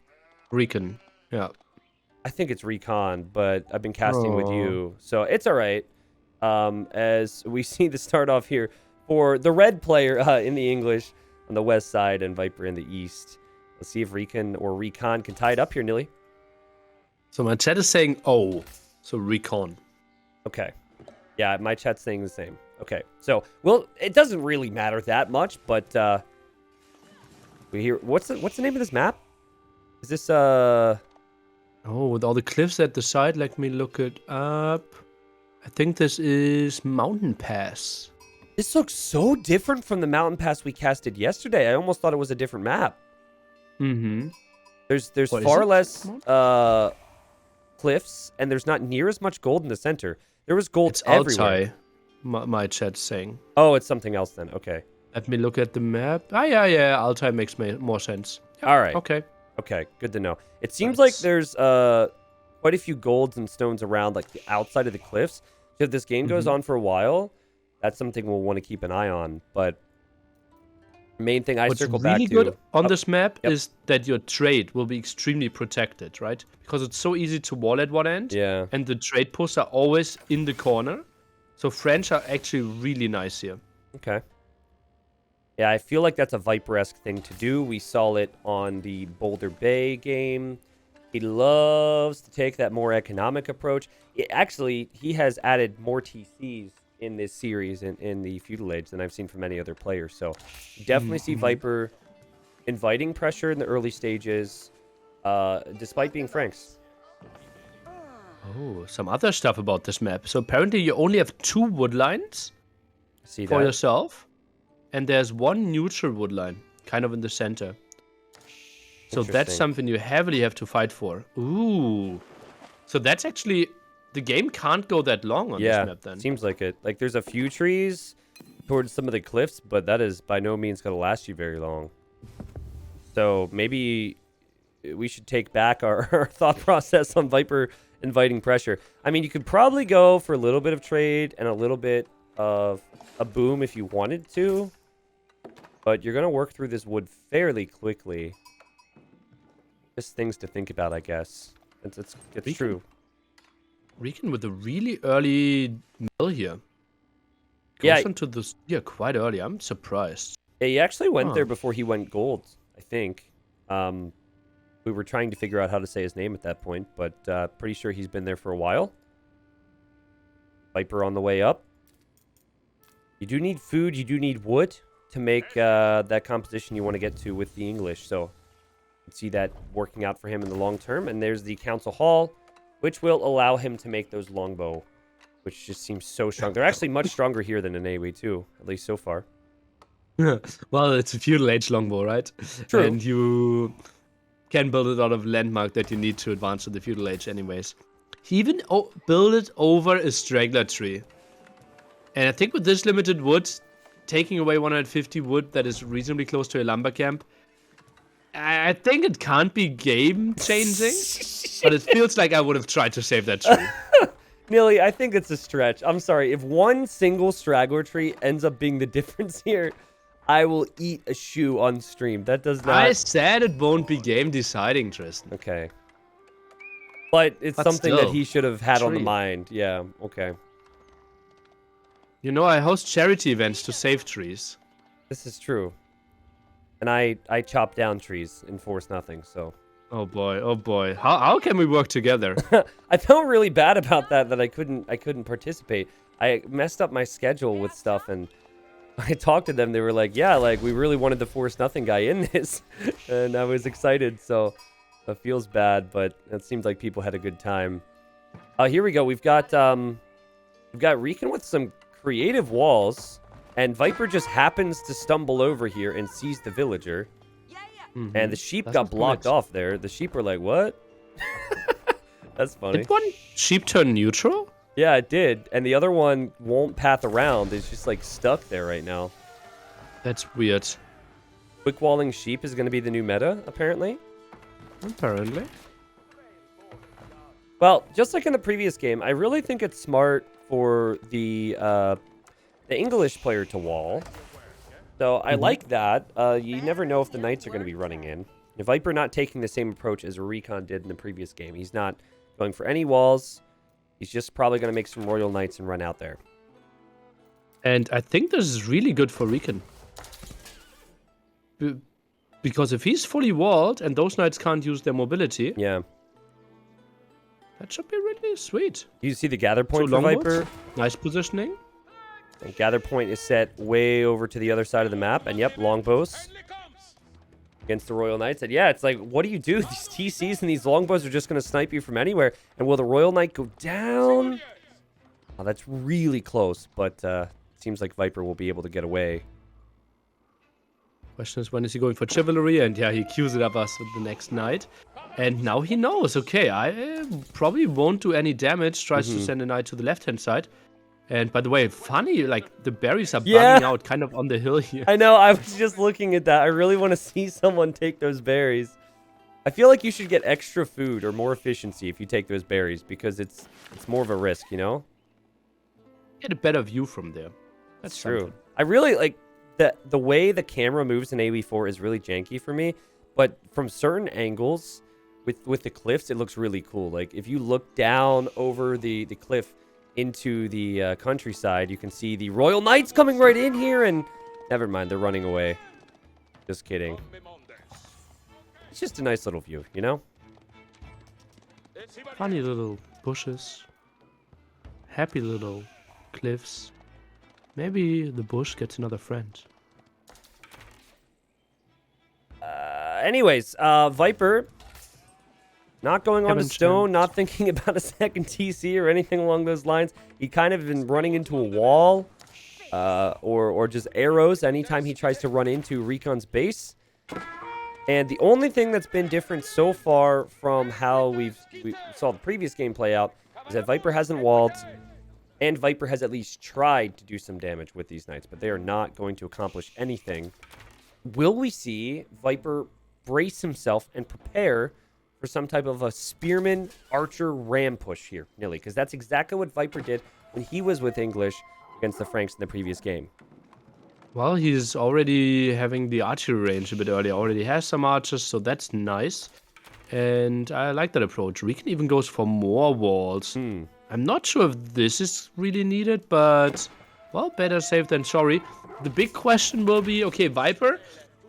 Recon. Yeah. I think it's Recon, but I've been casting with you, so it's all right. As we see the start off here for the red player in the English on the west side and Viper in the east. Let's see if Recon can tie it up here, Nili. So my chat is saying so Recon. Okay. Yeah, my chat's saying the same. Okay. So, well, it doesn't really matter that much, but we hear what's the name of this map? Is this with all the cliffs at the side, let me look it up. I think this is Mountain Pass. This looks so different from the Mountain Pass we casted yesterday. I almost thought it was a different map. Mm-hmm. There's far less cliffs, and there's not near as much gold in the center. There was gold everywhere. Altai, my chat's saying. Oh, it's something else then. Okay. Let me look at the map. Yeah. Altai makes more sense. Yeah, all right. Okay, good to know. It seems like there's quite a few golds and stones around, like the outside of the cliffs. So if this game goes on for a while, that's something we'll want to keep an eye on. But main thing I circle back to... What's really good on this map is that your trade will be extremely protected, right? Because it's so easy to wall at one end. Yeah. And the trade posts are always in the corner. So French are actually really nice here. Okay. Yeah, I feel like that's a Viper-esque thing to do. We saw it on the Boulder Bay game. He loves to take that more economic approach. Actually, he has added more TCs in this series in the Feudal Age than I've seen from any other player. So definitely see Viper inviting pressure in the early stages, despite being Franks. Oh, some other stuff about this map. So apparently you only have 2 wood lines for yourself. And there's 1 neutral wood line, kind of in the center. So that's something you heavily have to fight for. Ooh. So that's actually the game can't go that long on this map then. Seems like it. Like, there's a few trees towards some of the cliffs, but that is by no means going to last you very long. So maybe we should take back our thought process on Viper inviting pressure. I mean, you could probably go for a little bit of trade and a little bit of a boom if you wanted to, but you're going to work through this wood fairly quickly. Just things to think about, I guess. It's true. Recon with a really early mill here. Goes into the spear quite early. I'm surprised. Yeah, he actually went there before he went gold, I think. We were trying to figure out how to say his name at that point, but pretty sure he's been there for a while. Viper on the way up. You do need food, you do need wood to make that composition you want to get to with the English, so you can see that working out for him in the long term. And there's the Council Hall, which will allow him to make those longbow, which just seems so strong. They're actually much stronger here than in AoE 2, at least so far. Well, it's a feudal age longbow, right? True. And you can build it out of landmark that you need to advance to the feudal age anyways. He even built it over a straggler tree. And I think with this limited wood, taking away 150 wood that is reasonably close to a lumber camp, I think it can't be game-changing, but it feels like I would have tried to save that tree. Nili, I think it's a stretch. I'm sorry. If one single straggler tree ends up being the difference here, I will eat a shoe on stream. That does not... I said it won't be game-deciding, Tristan. Okay. But it's something still, that he should have had on the mind. Yeah, okay. You know, I host charity events to save trees. This is true. And I chop down trees and force nothing, so... Oh boy. How can we work together? I felt really bad about that I couldn't participate. I messed up my schedule with stuff, and I talked to them. They were like, yeah, like, we really wanted the force nothing guy in this. And I was excited, so it feels bad, but it seems like people had a good time. Here we go. We've got Recon with some creative walls, and Viper just happens to stumble over here and sees the villager. And the sheep got blocked off there. The sheep were like, what? That's funny. Did one sheep turn neutral? Yeah, it did. And the other one won't path around. It's just like stuck there right now. That's weird. Quick walling sheep is going to be the new meta, apparently. Apparently. Well, just like in the previous game, I really think it's smart for the English player to wall. So I like that. You never know if the knights are going to be running in. Viper not taking the same approach as Recon did in the previous game. He's not going for any walls. He's just probably going to make some royal knights and run out there. And I think this is really good for Recon. Because if he's fully walled and those knights can't use their mobility... Yeah. That should be really sweet. You see the gather point for Viper? Nice positioning. And gather point is set way over to the other side of the map. And yep, longbows against the Royal Knights. And yeah, it's like, what do you do? These TCs and these longbows are just going to snipe you from anywhere. And will the Royal Knight go down? Oh, that's really close. But seems like Viper will be able to get away. Question is, when is he going for chivalry? And yeah, he queues it up us with the next knight. And now he knows, okay, I probably won't do any damage. Tries to send a knight to the left-hand side. And by the way, funny, like, the berries are bugging out kind of on the hill here. I know, I was just looking at that. I really want to see someone take those berries. I feel like you should get extra food or more efficiency if you take those berries, because it's more of a risk, you know? Get a better view from there. That's true. something. I really, like, the way the camera moves in AoE4 is really janky for me, but from certain angles, with the cliffs, it looks really cool. Like, if you look down over the cliff into the countryside, you can see the Royal Knights coming right in here, and never mind, they're running away. Just kidding. It's just a nice little view, you know? Funny little bushes. Happy little cliffs. Maybe the bush gets another friend. Anyways, Viper... Not going on to stone, not thinking about a second TC or anything along those lines. He kind of been running into a wall or just arrows anytime he tries to run into Recon's base. And the only thing that's been different so far from how we saw the previous game play out is that Viper hasn't walled, and Viper has at least tried to do some damage with these knights, but they are not going to accomplish anything. Will we see Viper brace himself and prepare for some type of a spearman, archer, ram push here, Nili? Because that's exactly what Viper did when he was with English against the Franks in the previous game. Well, he's already having the archery range a bit early. Already has some archers, so that's nice. And I like that approach. Recon even goes for more walls. I'm not sure if this is really needed, but, well, better safe than sorry. The big question will be, okay, Viper,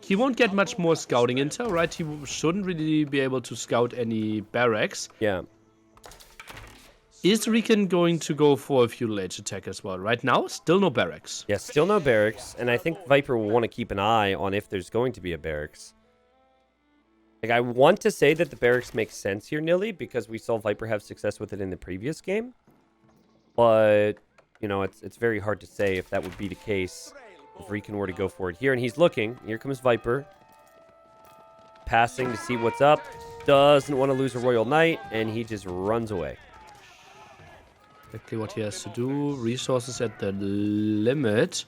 he won't get much more scouting intel, right? He shouldn't really be able to scout any barracks. Yeah. Is Recon going to go for a feudal age attack as well? Right now, still no barracks. Yeah, still no barracks, and I think Viper will want to keep an eye on if there's going to be a barracks. Like, I want to say that the barracks makes sense here, Nili, because we saw Viper have success with it in the previous game. But, you know, it's very hard to say if that would be the case if Recon were to go for it here. And he's looking. Here comes Viper. Passing to see what's up. Doesn't want to lose a Royal Knight, and he just runs away. Exactly what he has to do. Resources at the limit.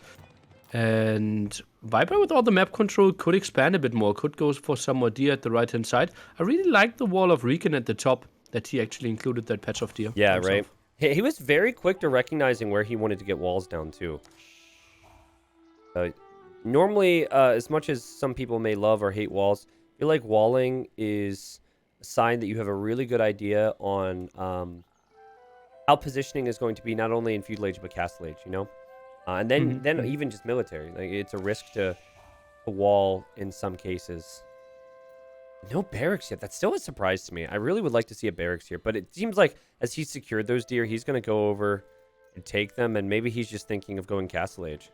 And Viper with all the map control could expand a bit more. Could go for some more deer at the right-hand side. I really like the wall of Recon at the top. That he actually included that patch of deer. Yeah, right. He was very quick to recognizing where he wanted to get walls down, too. Normally, as much as some people may love or hate walls, I feel like walling is a sign that you have a really good idea on how positioning is going to be not only in feudal age but castle age, you know? And then even just military. Like, it's a risk to wall in some cases. No barracks yet. That's still a surprise to me. I really would like to see a barracks here, but it seems like as he secured those deer, he's going to go over and take them, and maybe he's just thinking of going castle age.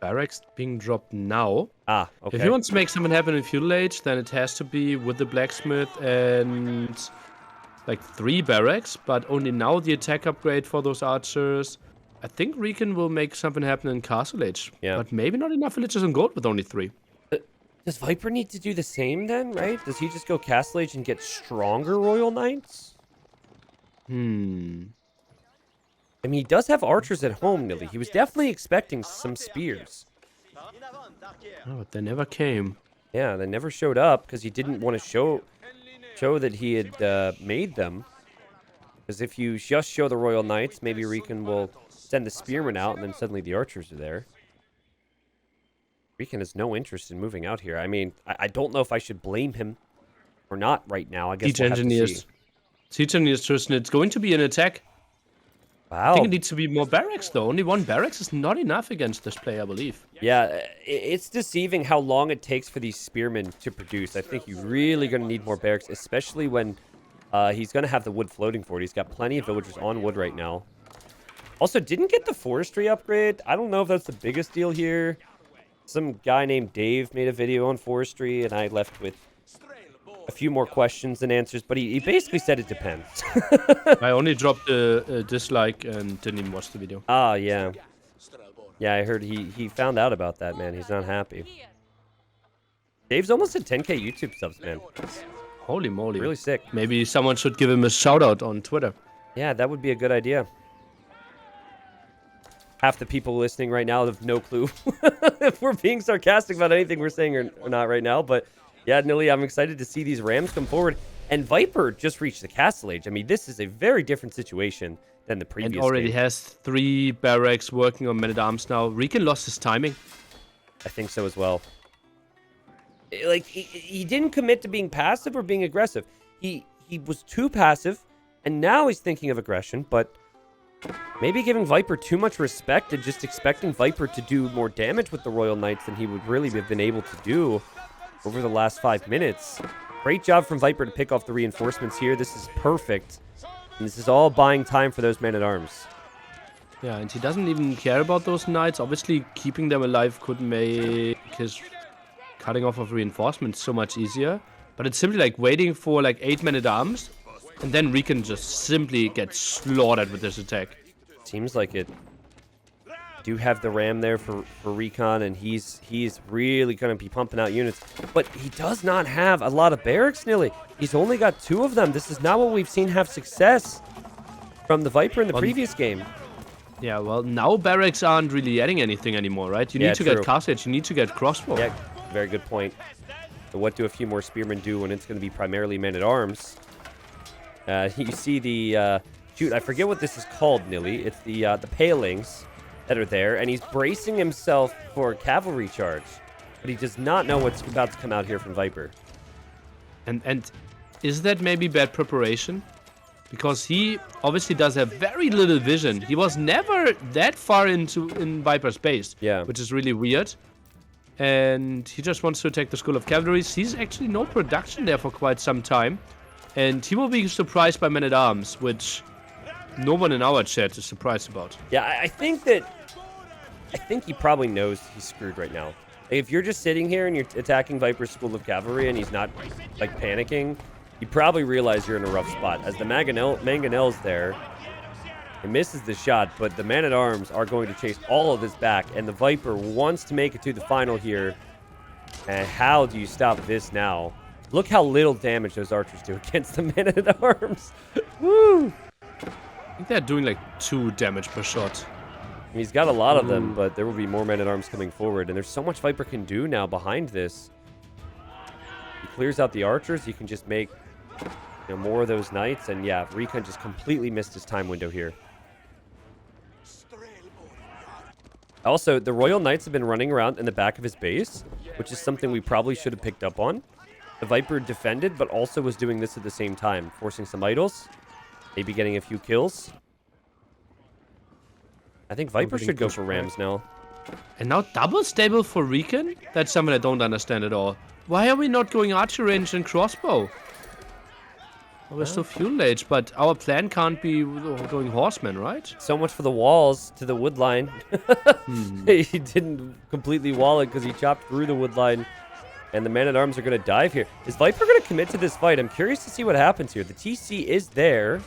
Barracks being dropped now. Ah, okay. If he wants to make something happen in feudal age, then it has to be with the blacksmith and like 3 barracks, but only now the attack upgrade for those archers. I think Recon will make something happen in castle age, but maybe not enough villages in gold with only 3. Does Viper need to do the same then, right? Does he just go castle age and get stronger Royal Knights? I mean, he does have archers at home, Nili. He was definitely expecting some spears. Oh, but they never came. Yeah, they never showed up because he didn't want to show that he had made them. Because if you just show the Royal Knights, maybe Recon will send the spearmen out, and then suddenly the archers are there. Recon has no interest in moving out here. I mean, I don't know if I should blame him or not right now. I guess Siege we'll have to engineers. see. Siege engineers, Tristan. It's going to be an attack. Wow. I think it needs to be more barracks, though. Only 1 barracks is not enough against this play, I believe. Yeah, it's deceiving how long it takes for these spearmen to produce. I think you're really going to need more barracks, especially when he's going to have the wood floating for it. He's got plenty of villagers on wood right now. Also, didn't get the forestry upgrade. I don't know if that's the biggest deal here. Some guy named Dave made a video on forestry, and I left with a few more questions than answers, but he basically said it depends. I only dropped a dislike and didn't even watch the video. Ah, yeah. Yeah, I heard he found out about that, man. He's not happy. Dave's almost at 10k YouTube subs, man. Holy moly. Really sick. Maybe someone should give him a shout out on Twitter. Yeah, that would be a good idea. Half the people listening right now have no clue if we're being sarcastic about anything we're saying or not right now. But yeah, Nili, I'm excited to see these Rams come forward. And Viper just reached the castle age. I mean, this is a very different situation than the previous And already game. has 3 barracks working on men-at-arms now. Recon lost his timing. I think so as well. Like, he didn't commit to being passive or being aggressive. He was too passive, and now he's thinking of aggression, but maybe giving Viper too much respect and just expecting Viper to do more damage with the Royal Knights than he would really have been able to do over the last 5 minutes. Great job from Viper to pick off the reinforcements here. This is perfect. And this is all buying time for those men-at-arms. Yeah, and he doesn't even care about those knights. Obviously, keeping them alive could make his cutting off of reinforcements so much easier. But it's simply like waiting for like 8 men-at-arms, and then Recon just simply gets slaughtered with this attack. Seems like it. Do have the Ram there for Recon, and he's really going to be pumping out units. But he does not have a lot of barracks, Nili. He's only got 2 of them. This is not what we've seen have success. from the Viper in the Well, previous game. Yeah, well, now barracks aren't really adding anything anymore, right? You Yeah, need to true. get casket, you need to get crossbow. Yeah, very good point. So what do a few more spearmen do when it's going to be primarily men-at-arms? You see the... shoot, I forget what this is called, Nili. It's the palings that are there, and he's bracing himself for a cavalry charge. But he does not know what's about to come out here from Viper. And is that maybe bad preparation? Because he obviously does have very little vision. He was never that far in Viper's base. Yeah. Which is really weird. And he just wants to attack the School of Cavalry. Sees actually no production there for quite some time. And he will be surprised by men-at-arms, which no one in our chat is surprised about. Yeah, I think he probably knows he's screwed right now. If you're just sitting here and you're attacking Viper's School of Cavalry and he's not, like, panicking, you probably realize you're in a rough spot. As the Mangonel's there, it misses the shot, but the Man-at-Arms are going to chase all of this back, and the Viper wants to make it to the final here. And how do you stop this now? Look how little damage those archers do against the Man-at-Arms. Woo! I think they're doing like 2 damage per shot. He's got a lot of them, but there will be more men-at-arms coming forward, and there's so much Viper can do now behind this. He clears out the archers, he can just make more of those knights, and yeah, Recon just completely missed his time window here. Also, the Royal Knights have been running around in the back of his base, which is something we probably should have picked up on. The Viper defended, but also was doing this at the same time, forcing some idols, maybe getting a few kills. I think Viper should go for Rams now. And now double stable for Recon? That's something I don't understand at all. Why are we not going archer range and crossbow? Well, we're still fuel age, but our plan can't be going horsemen, right? So much for the walls to the wood line. He didn't completely wall it because he chopped through the wood line. And the Man-at-Arms are going to dive here. Is Viper going to commit to this fight? I'm curious to see what happens here. The TC is there.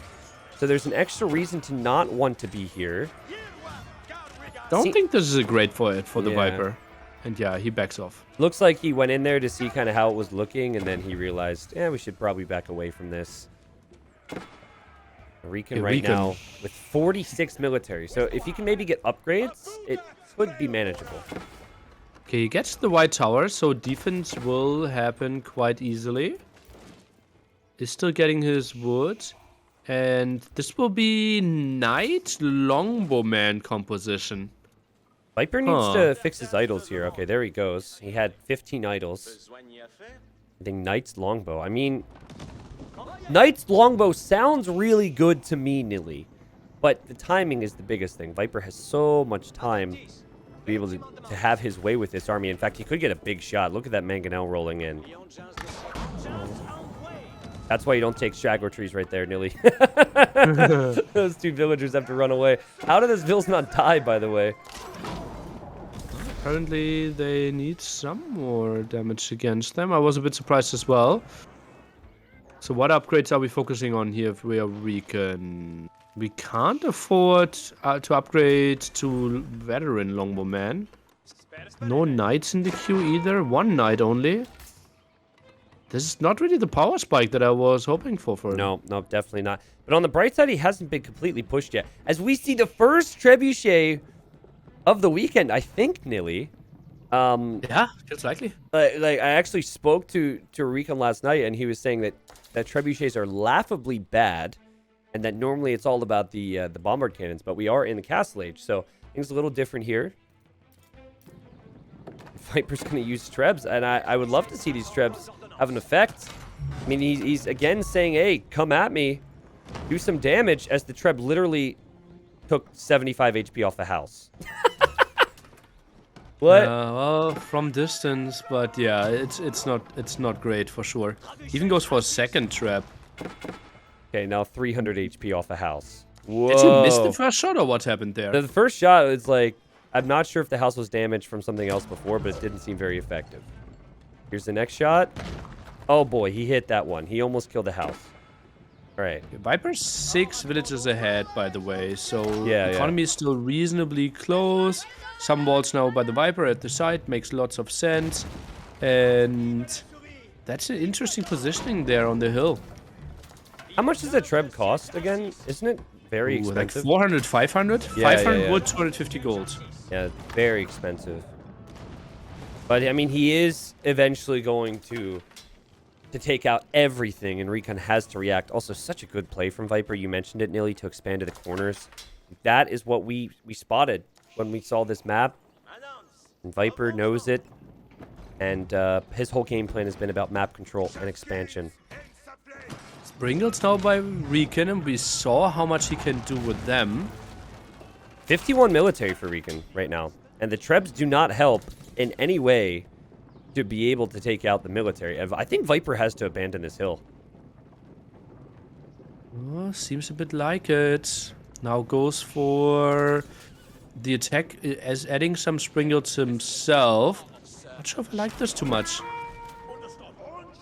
So there's an extra reason to not want to be here. Don't think this is a great fight for the Yeah. Viper. And yeah, he backs off. Looks like he went in there to see kind of how it was looking, and then he realized, yeah, we should probably back away from this. Recon right now with 46 military. So if he can maybe get upgrades, it could be manageable. Okay, he gets the white tower, so defense will happen quite easily. Is still getting his wood. And this will be Knight Longbowman composition. Viper needs to fix his idols here. Okay, there he goes. He had 15 idols. I think Knight's Longbow. I mean, Knight's Longbow sounds really good to me, Nili. But the timing is the biggest thing. Viper has so much time to be able to have his way with this army. In fact, he could get a big shot. Look at that Mangonel rolling in. That's why you don't take straggler trees right there, Nili. Those 2 villagers have to run away. How did those vills not die, by the way? Apparently, they need some more damage against them. I was a bit surprised as well. So what upgrades are we focusing on here if we are Recon? We can't afford to upgrade to Veteran Longbowman. No knights in the queue either. 1 knight only. This is not really the power spike that I was hoping for him. No, definitely not. But on the bright side, he hasn't been completely pushed yet. As we see the first trebuchet of the weekend, I think, Nili. Yeah, feels likely. Like I actually spoke to Recon last night, and he was saying that trebuchets are laughably bad, and that normally it's all about the bombard cannons. But we are in the Castle Age, so things a little different here. Viper's going to use trebs, and I would love to see these trebs have an effect. I mean, he's again saying, hey, come at me, do some damage, as the treb literally took 75 HP off the house. What? Well, from distance, but yeah, it's not great for sure. Even goes for a second trap. Okay, now 300 HP off the house. Whoa. Did he miss the first shot, or what happened there? The first shot is like, I'm not sure if the house was damaged from something else before, but it didn't seem very effective. Here's the next shot. Oh boy, he hit that one. He almost killed the house. All right. Viper's 6 villages ahead, by the way, so Yeah, economy is still reasonably close. Some walls now by the Viper at the side makes lots of sense, and that's an interesting positioning there on the hill. How much does a treb cost again? Isn't it Very Ooh, like expensive. 400, 500? Yeah, 500 yeah. wood, 250 gold. Yeah, very expensive. But, I mean, he is eventually going to take out everything, and Recon has to react. Also, such a good play from Viper. You mentioned it, Nili, to expand to the corners. That is what we spotted when we saw this map. And Viper knows it. And his whole game plan has been about map control and expansion. Springles now by Recon, and we saw how much he can do with them. 51 military for Recon right now. And the Trebs do not help in any way to be able to take out the military. I think Viper has to abandon this hill. Oh, seems a bit like it. Now goes for the attack as adding some Springles himself. Not sure if I like this too much.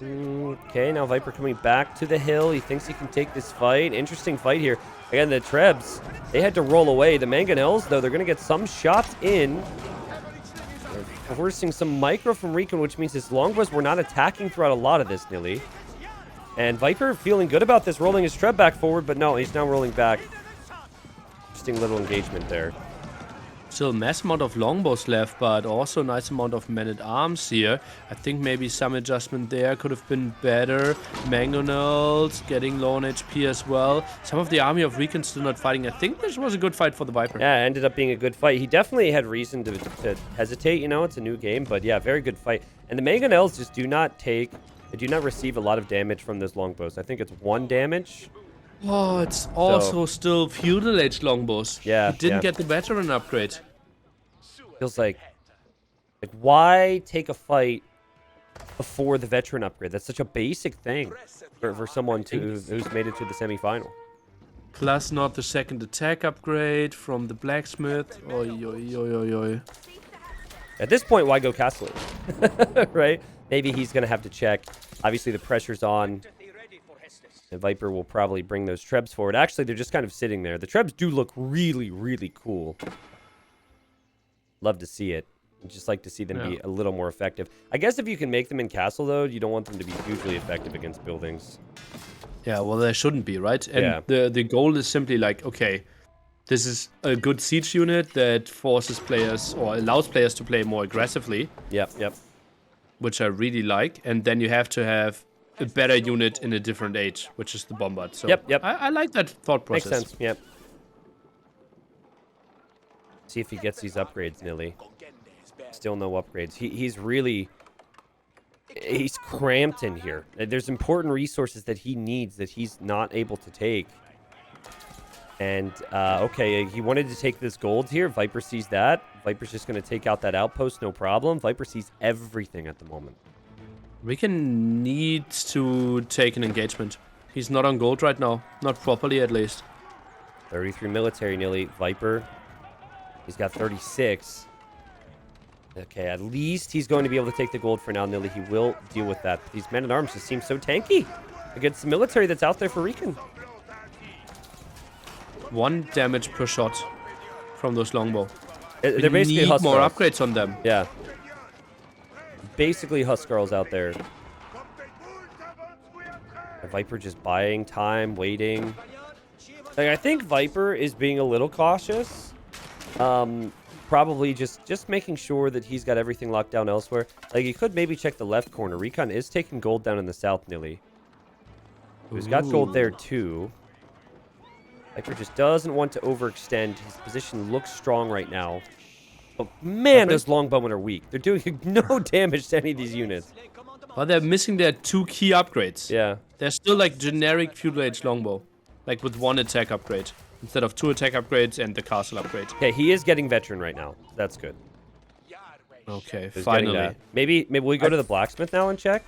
Okay, now Viper coming back to the hill. He thinks he can take this fight. Interesting fight here. Again, the Trebs, they had to roll away. The Mangonels, though, they're going to get some shots in. They're forcing some micro from Recon, which means his longbows were not attacking throughout a lot of this, Nili. And Viper feeling good about this, rolling his Treb back forward, but no, he's now rolling back. Interesting little engagement there. Still mass amount of longbows left, but also nice amount of men-at-arms here. I think maybe some adjustment there could have been better. Mangonels getting low on HP as well. Some of the army of Recon still not fighting. I think this was a good fight for the Viper. Yeah, it ended up being a good fight. He definitely had reason to hesitate, you know, it's a new game, but yeah, very good fight. And the Mangonels just do not receive a lot of damage from those longbows. I think it's 1 damage. Oh, it's also still feudal age longbows. Yeah, he didn't get the veteran upgrade. Feels like why take a fight before the veteran upgrade? That's such a basic thing for someone who's made it to the semifinal. Plus not the second attack upgrade from the blacksmith. Oi, oi, oi, oi, oi. At this point, why go castling? Right? Maybe he's going to have to check. Obviously, the pressure's on. The Viper will probably bring those Trebs forward. Actually, they're just kind of sitting there. The Trebs do look really, really cool. Love to see it. I'd just like to see them be a little more effective. I guess if you can make them in castle, though, you don't want them to be hugely effective against buildings. Yeah, well, they shouldn't be, right? And the goal is simply like, okay, this is a good siege unit that forces players or allows players to play more aggressively. Yep. Which I really like. And then you have to have a better unit in a different age, which is the Bombard. So yep. I like that thought process. Makes sense, yep. See if he gets these upgrades, Nili. Still no upgrades. He's cramped in here. There's important resources that he needs that he's not able to take. And, okay, he wanted to take this gold here. Viper sees that. Viper's just going to take out that outpost, no problem. Viper sees everything at the moment. Recon needs to take an engagement. He's not on gold right now. Not properly, at least. 33 military, Nili. Viper, he's got 36. Okay, at least he's going to be able to take the gold for now, Nili. He will deal with that. These men-at-arms just seem so tanky against the military that's out there for Recon. 1 damage per shot from those longbow. They're basically need more Huskarls. upgrades on them. Yeah. Basically Huskarls out there. The Viper just buying time, waiting. Like, I think Viper is being a little cautious. Probably just making sure that he's got everything locked down elsewhere. Like, he could maybe check the left corner. Recon is taking gold down in the south, Nili. He's got gold there, too. Viper just doesn't want to overextend. His position looks strong right now. But, man, those longbowmen are weak. They're doing no damage to any of these units. But they're missing their 2 key upgrades. Yeah. They're still like generic feudal age longbow. Like with 1 attack upgrade. Instead of 2 attack upgrades and the castle upgrade. Okay, he is getting veteran right now. That's good. Okay, He's finally. Maybe we go to the blacksmith now and check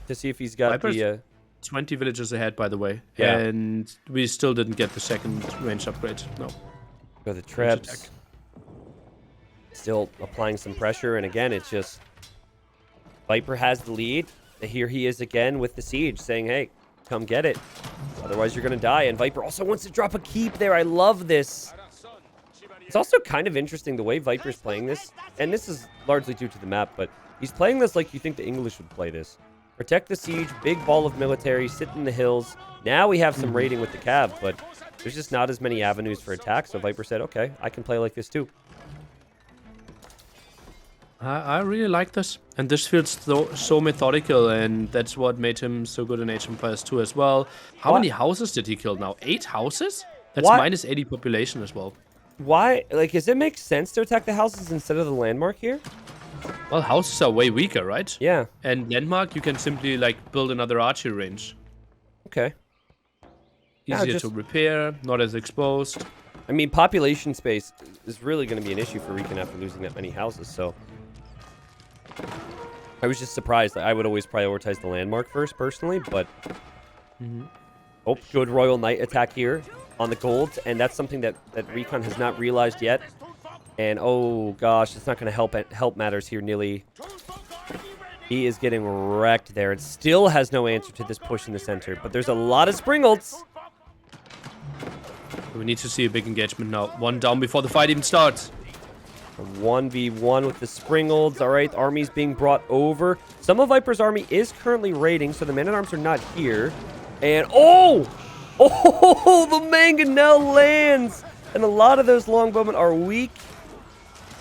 to see if he's got Viper's 20 villages ahead, by the way. Yeah. And we still didn't get the second range upgrade. No. Go the Trebs. Still applying some pressure, and again, it's just Viper has the lead. Here he is again with the siege, saying, "Hey, come get it. Otherwise, you're gonna die." And Viper also wants to drop a keep there. I love this. It's also kind of interesting the way Viper's playing this, and this is largely due to the map, but he's playing this like you think the English would play this. Protect the siege, big ball of military, sit in the hills. Now we have some raiding with the cav, but there's just not as many avenues for attack. So Viper said, okay, I can play like this too. I really like this. And this feels so methodical, and that's what made him so good in Age of Empires 2 as well. How many houses did he kill now? 8 houses? That's minus 80 population as well. Why? Like, does it make sense to attack the houses instead of the landmark here? Well, houses are way weaker, right? Yeah. And landmark, you can simply, like, build another archery range. Okay. Easier to repair, not as exposed. I mean, population space is really going to be an issue for Recon after losing that many houses, so... I was just surprised. I would always prioritize the landmark first, personally, but... Oh, good Royal Knight attack here on the gold, and that's something that Recon has not realized yet. And, oh, gosh, it's not going to help matters here, Nili. He is getting wrecked there. It still has no answer to this push in the center, but there's a lot of Springolds. We need to see a big engagement now. 1 down before the fight even starts. A 1v1 with the Springolds. All right, army's being brought over. Some of Viper's army is currently raiding, so the men-at-arms are not here. And, oh, the Mangonel lands. And a lot of those longbowmen are weak.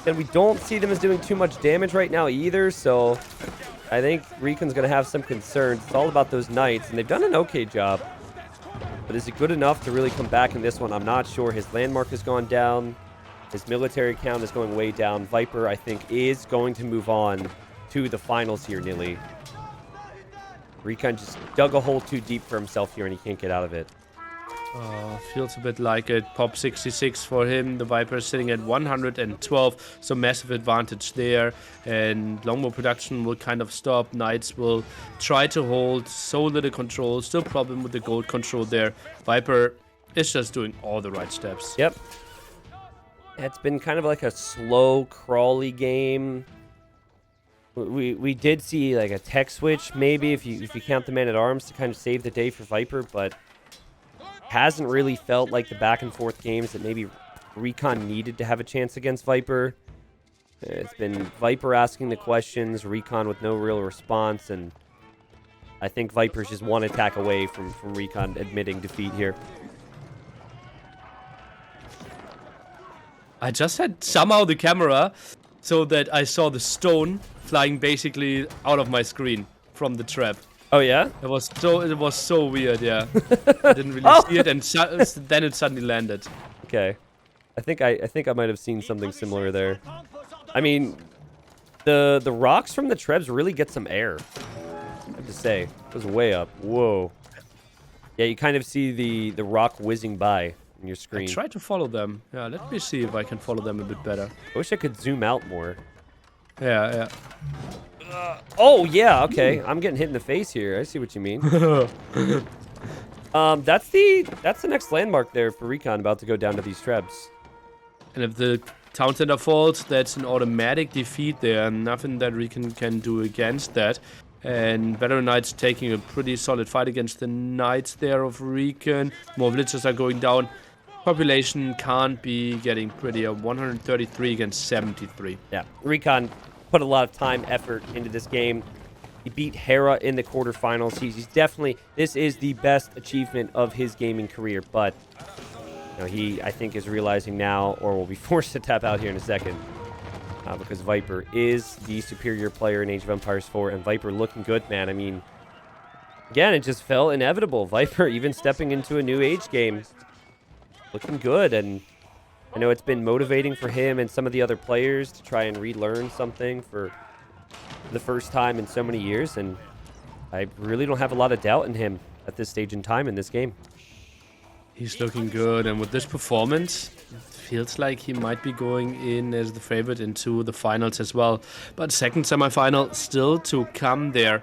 And we don't see them as doing too much damage right now either, so I think Recon's going to have some concerns. It's all about those knights, and they've done an okay job. But is it good enough to really come back in this one? I'm not sure. His landmark has gone down. His military count is going way down. Viper, I think, is going to move on to the finals here, Nili. Recon just dug a hole too deep for himself here, and he can't get out of it. Feels a bit like it. Pop 66 for him. The Viper is sitting at 112, so massive advantage there. And longbow production will kind of stop. Knights will try to hold. So little control. Still problem with the gold control there. Viper is just doing all the right steps. Yep. It's been kind of like a slow, crawly game. We did see like a tech switch, maybe, if you count the man-at-arms to kind of save the day for Viper, but hasn't really felt like the back-and-forth games that maybe Recon needed to have a chance against Viper. It's been Viper asking the questions, Recon with no real response, and I think Viper's just one attack away from Recon admitting defeat here. I just had somehow the camera so that I saw the stone flying basically out of my screen from the trap. Oh yeah? It was so weird, yeah. I didn't really see it, and then it suddenly landed. Okay. I think I might have seen something similar there. I mean, the rocks from the trebs really get some air. I have to say. It was way up. Whoa. Yeah, you kind of see the rock whizzing by on your screen. I tried to follow them. Yeah, let me see if I can follow them a bit better. I wish I could zoom out more. Yeah. Oh, yeah, okay. I'm getting hit in the face here. I see what you mean. That's the next landmark there for Recon, about to go down to these trebs. And if the town center falls, that's an automatic defeat there. Nothing that Recon can do against that. And Veteran Knights taking a pretty solid fight against the Knights there of Recon. More villagers are going down. Population can't be getting prettier. 133 against 73. Yeah, Recon put a lot of time, effort into this game. He beat Hera in the quarterfinals. He's definitely, this is the best achievement of his gaming career, but you know, he, I think, is realizing now, or will be forced to tap out here in a second, because Viper is the superior player in Age of Empires 4, and Viper looking good, man. I mean, again, it just felt inevitable. Viper even stepping into a new age game, looking good, and I know it's been motivating for him and some of the other players to try and relearn something for the first time in so many years, and I really don't have a lot of doubt in him at this stage in time in this game. He's looking good, and with this performance, it feels like he might be going in as the favorite into the finals as well. But second semifinal still to come there,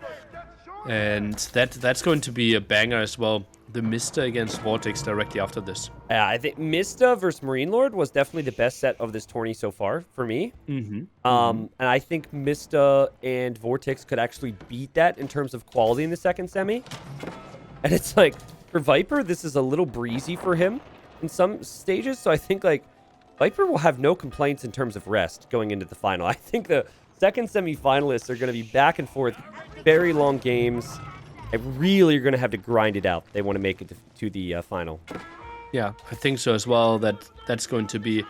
and that's going to be a banger as well. The Mista against Vortex directly after this. I think Mista versus Marine Lord was definitely the best set of this tourney so far for me. And I think Mista and Vortex could actually beat that in terms of quality in the second semi. And it's like, for Viper, this is a little breezy for him in some stages. So I think, like, Viper will have no complaints in terms of rest going into the final. I think the second semifinalists are going to be back and forth, very long games. And really are going to have to grind it out. They want to make it to the final. Yeah, I think so as well. That's going to be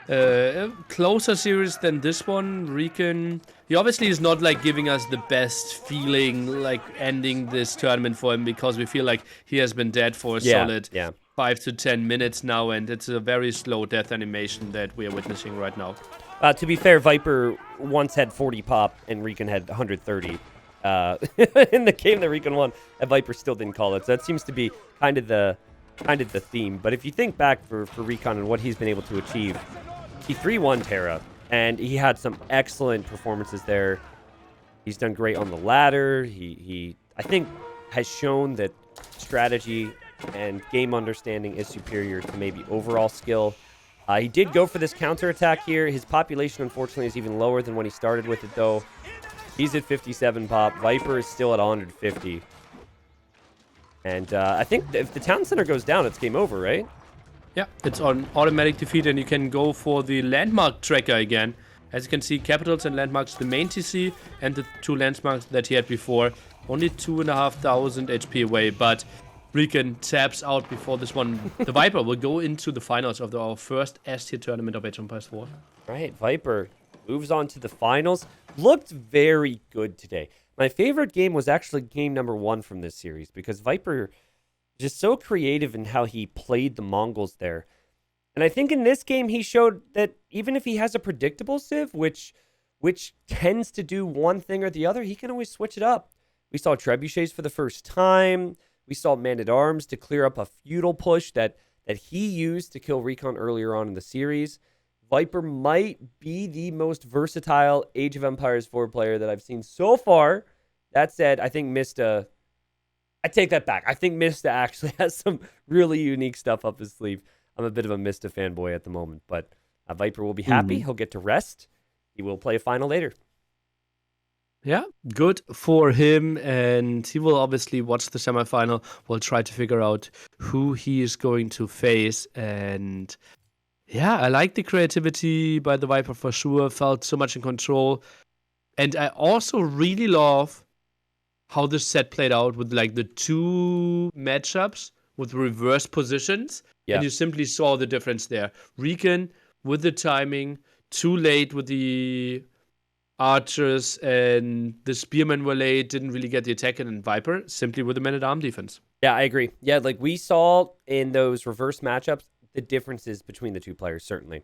a closer series than this one. Recon, he obviously is not like giving us the best feeling like ending this tournament for him, because we feel like he has been dead for a solid 5 to 10 minutes now, and it's a very slow death animation that we are witnessing right now. To be fair, Viper once had 40 pop and Recon had 130 in the game that Recon won, and Viper still didn't call it. So that seems to be kind of the theme. But if you think back for Recon and what he's been able to achieve, he 3-1 Terra, and he had some excellent performances there. He's done great on the ladder. He I think has shown that strategy and game understanding is superior to maybe overall skill. He did go for this counterattack here. His population, unfortunately, is even lower than when he started with it, though. He's at 57 pop. Viper is still at 150. And I think if the town center goes down, it's game over, right? Yeah, it's on automatic defeat, and you can go for the landmark tracker again. As you can see, capitals and landmarks, the main TC, and the 2 landmarks that he had before. Only 2,500 HP away, but Recon taps out before this one. The Viper will go into the finals of our first S-tier tournament of Age of Empires 4. Right, Viper moves on to the finals. Looked very good today. My favorite game was actually game number 1 from this series, because Viper just so creative in how he played the Mongols there. And I think in this game he showed that even if he has a predictable Civ, which tends to do one thing or the other, he can always switch it up. We saw trebuchets for the first time. We saw Man-at-Arms to clear up a feudal push that he used to kill Recon earlier on in the series. Viper might be the most versatile Age of Empires 4 player that I've seen so far. That said, I think Mista... I take that back. I think Mista actually has some really unique stuff up his sleeve. I'm a bit of a Mista fanboy at the moment, but Viper will be happy. He'll get to rest. He will play a final later. Yeah, good for him, and he will obviously watch the semifinal. We'll try to figure out who he is going to face, and yeah, I like the creativity by the Viper for sure. Felt so much in control, and I also really love how this set played out with like the 2 matchups with reverse positions, and you simply saw the difference there. Recon with the timing, too late with the archers, and the spearmen were late, didn't really get the attack in, and Viper simply with the man-at-arm defense. Yeah, I agree. Yeah, like we saw in those reverse matchups, the differences between the 2 players, certainly.